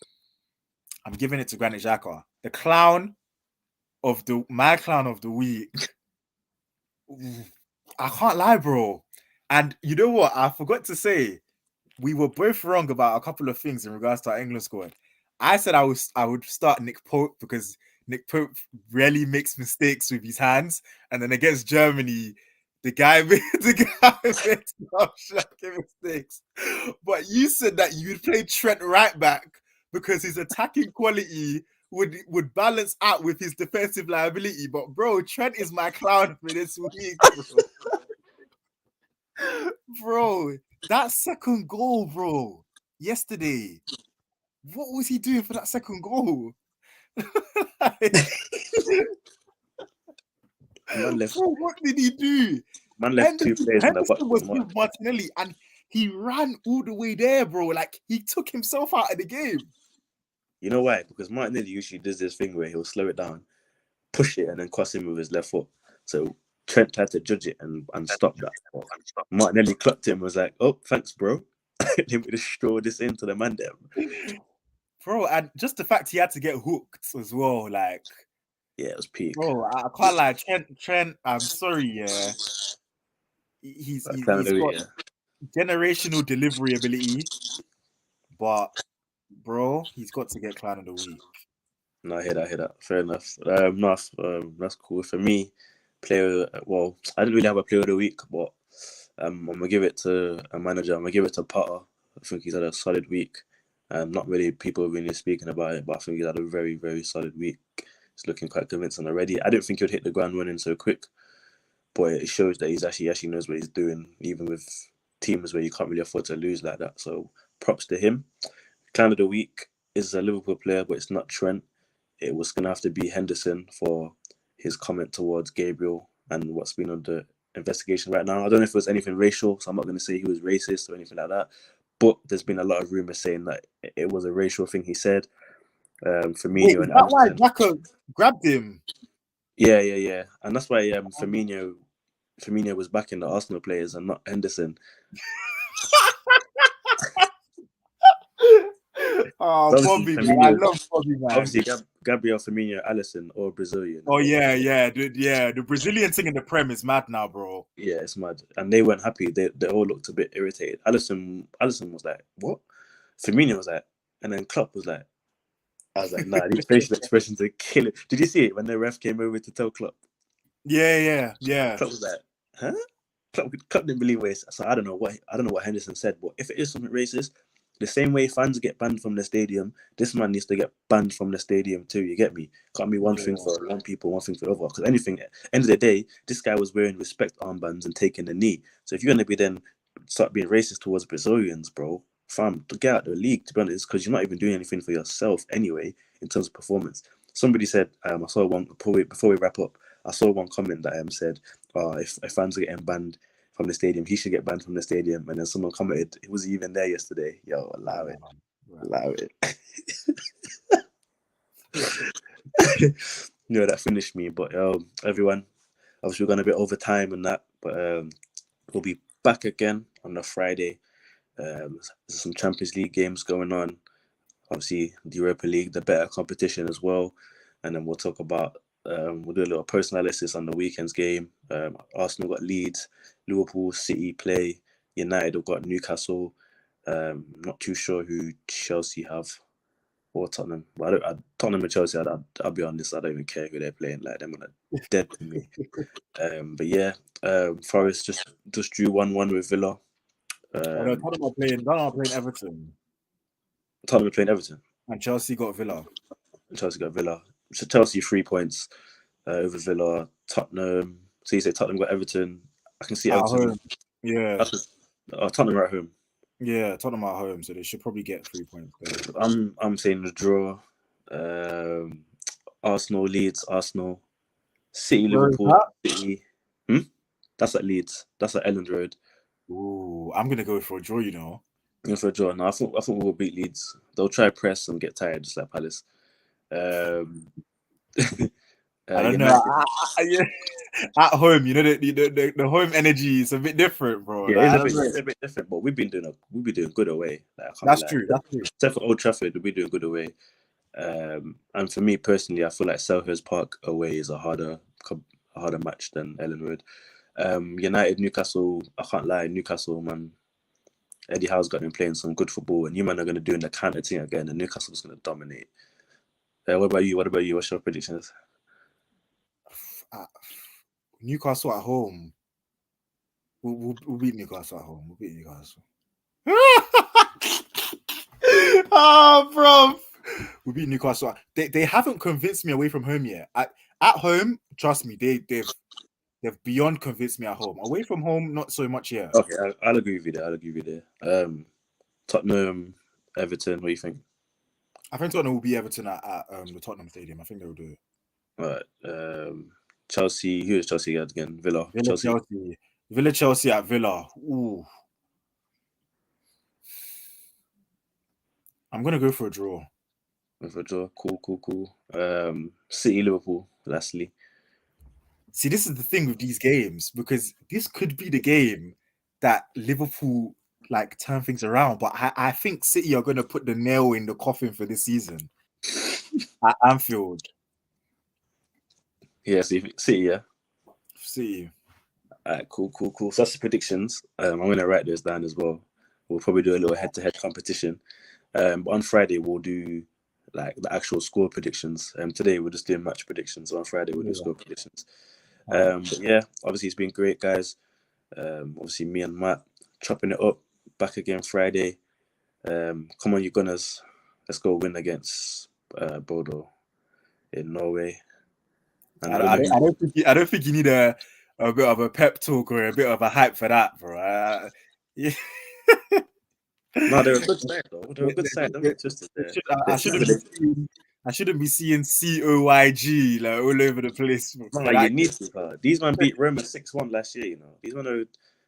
I'm giving it to Granit Xhaka. My clown of the week. I can't lie, bro. And you know what? I forgot to say, we were both wrong about a couple of things in regards to our England squad. I said I would start Nick Pope because Nick Pope rarely makes mistakes with his hands. And then against Germany, the guy makes shocking mistakes. But you said that you'd play Trent right back because his attacking quality would balance out with his defensive liability. But bro, Trent is my clown for this week, bro. That second goal, bro, yesterday. What was he doing for that second goal? Bro, what did he do? Man left 2 players in the box. Was with Martinelli, and he ran all the way there, bro. Like he took himself out of the game. You know why? Because Martinelli usually does this thing where he'll slow it down, push it, and then cross him with his left foot. So Trent had to judge it and stop that. Martinelli clocked him and was like, oh, thanks, bro. Let me just throw this into the man there. Bro, and just the fact he had to get hooked as well, like... Yeah, it was peak. Bro, I can't lie. Trent, I'm sorry, yeah. He's got generational delivery ability, but, bro, he's got to get clown of the week. No, I hear that. Fair enough. That's cool. For me, I didn't really have a player of the week, but I'm going to give it to a manager. I'm going to give it to Potter. I think he's had a solid week. Not really people really speaking about it, but I think he's had a very, very solid week. It's looking quite convincing already. I don't think he'd hit the ground running so quick, but it shows that he's actually knows what he's doing, even with teams where you can't really afford to lose like that. So props to him. Clown of the week is a Liverpool player, but it's not Trent. It was going to have to be Henderson for his comment towards Gabriel and what's been under investigation right now. I don't know if it was anything racial, so I'm not going to say he was racist or anything like that. But there's been a lot of rumours saying that it was a racial thing he said. Firmino and that's why Alisson. Jacko grabbed him. Yeah. And that's why Firmino was backing the Arsenal players and not Henderson. Oh, So Bobby, Firmino, man. I love Bobby, man. Obviously, Gabriel, Firmino, Alisson, or Brazilian. Oh, yeah. The Brazilian thing in the Prem is mad now, bro. Yeah, it's mad. And they weren't happy. They all looked a bit irritated. Alisson was like, what? Firmino was like, and then Klopp was like, I was like, nah, these facial expressions are killing. Did you see it when the ref came over to tell Klopp? Yeah. Klopp was like, huh? Klopp didn't believe it. So I don't know what Henderson said, but if it is something racist, the same way fans get banned from the stadium, this man needs to get banned from the stadium too. You get me? Can't be one thing for one people, one thing for the other. Because end of the day, this guy was wearing respect armbands and taking the knee. So if you're gonna be then start being racist towards Brazilians, bro, fam, get out of the league, to be honest, because you're not even doing anything for yourself anyway in terms of performance. Somebody said, I saw one before we wrap up. I saw one comment that said, if fans are getting banned from the stadium, he should get banned from the stadium. And then someone commented, "Was he even there yesterday?" Yo, allow it. That finished me. But everyone, obviously we're going a bit over time and that, but we'll be back again on the Friday. There's some Champions League games going on. Obviously, the Europa League, the better competition as well. And then we'll talk about, we'll do a little post analysis on the weekend's game. Arsenal got Leeds, Liverpool, City play, United have got Newcastle. Not too sure who Chelsea have or Tottenham. But Tottenham and Chelsea, I'll be honest, I don't even care who they're playing. Like, them are dead to me. But yeah, Forest just drew 1-1 with Villa. Tottenham are playing Everton. Tottenham are playing Everton. And Chelsea got Villa. So Chelsea 3 points over Villa. Tottenham. So you say Tottenham got Everton. I can see Everton. Home. Yeah. Tottenham are at home. Yeah, Tottenham are at home, so they should probably get 3 points. I'm saying the draw. Arsenal, Leeds, Arsenal, City, Liverpool, City. That's at Leeds. That's at Elland Road. Ooh, I'm gonna go for a draw. Going for a draw. No, I think we'll beat Leeds. They'll try press and get tired, just like Palace. I don't know. At home, the home energy is a bit different, bro. Yeah, it's a bit different, but we've been doing good away. That's true. Except for Old Trafford, we'll be doing good away. And for me personally, I feel like Selhurst Park away is a harder match than Elland Road. United, Newcastle. I can't lie, Newcastle, man. Eddie Howe's got them playing some good football, and you man are going to do in the counter thing again, and Newcastle's going to dominate. What about you? What's your predictions? Newcastle at home. We'll beat Newcastle at home. We'll beat Newcastle. Oh, bro. We'll beat Newcastle. They haven't convinced me away from home yet. At home, trust me, they've beyond convinced me at home. Away from home, not so much yet. Okay, I'll agree with you there. Tottenham, Everton, what do you think? I think Tottenham will beat Everton at the Tottenham Stadium. I think they will do it. All right. Chelsea, who is Chelsea again? Villa. Chelsea at Villa. Ooh. I'm going to go for a draw. Cool. City, Liverpool, lastly. See, this is the thing with these games, because this could be the game that Liverpool turn things around. But I think City are going to put the nail in the coffin for this season at Anfield. Yeah, City, yeah. City. All right, cool. So that's the predictions. I'm going to write those down as well. We'll probably do a little head-to-head competition. But on Friday, we'll do the actual score predictions. Today, we're just doing match predictions. So on Friday, we'll do score predictions. But yeah, obviously, it's been great, guys. Obviously, me and Matt chopping it up. Back again Friday. Come on, you Gunners. Let's go win against Bodo. in Norway. And I don't think you need a bit of a pep talk or a bit of a hype for that, bro. Yeah. No, they're a good side, though. They're a good side. Don't get twisted there. I shouldn't be seeing COYG like all over the place. No, you need to. These men beat Roma 6-1 last year. You know, these men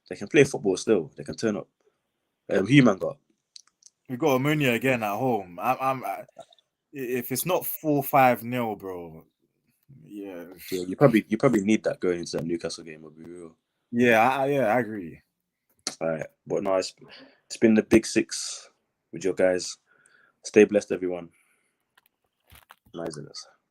they can play football still. They can turn up. Who man got? We got Ammonia again at home. If it's not 4-5-0, bro. Yeah, you probably need that going into that Newcastle game. Will be real. Yeah, I agree. All right, but no, it's been the big six with your guys. Stay blessed, everyone. Nice.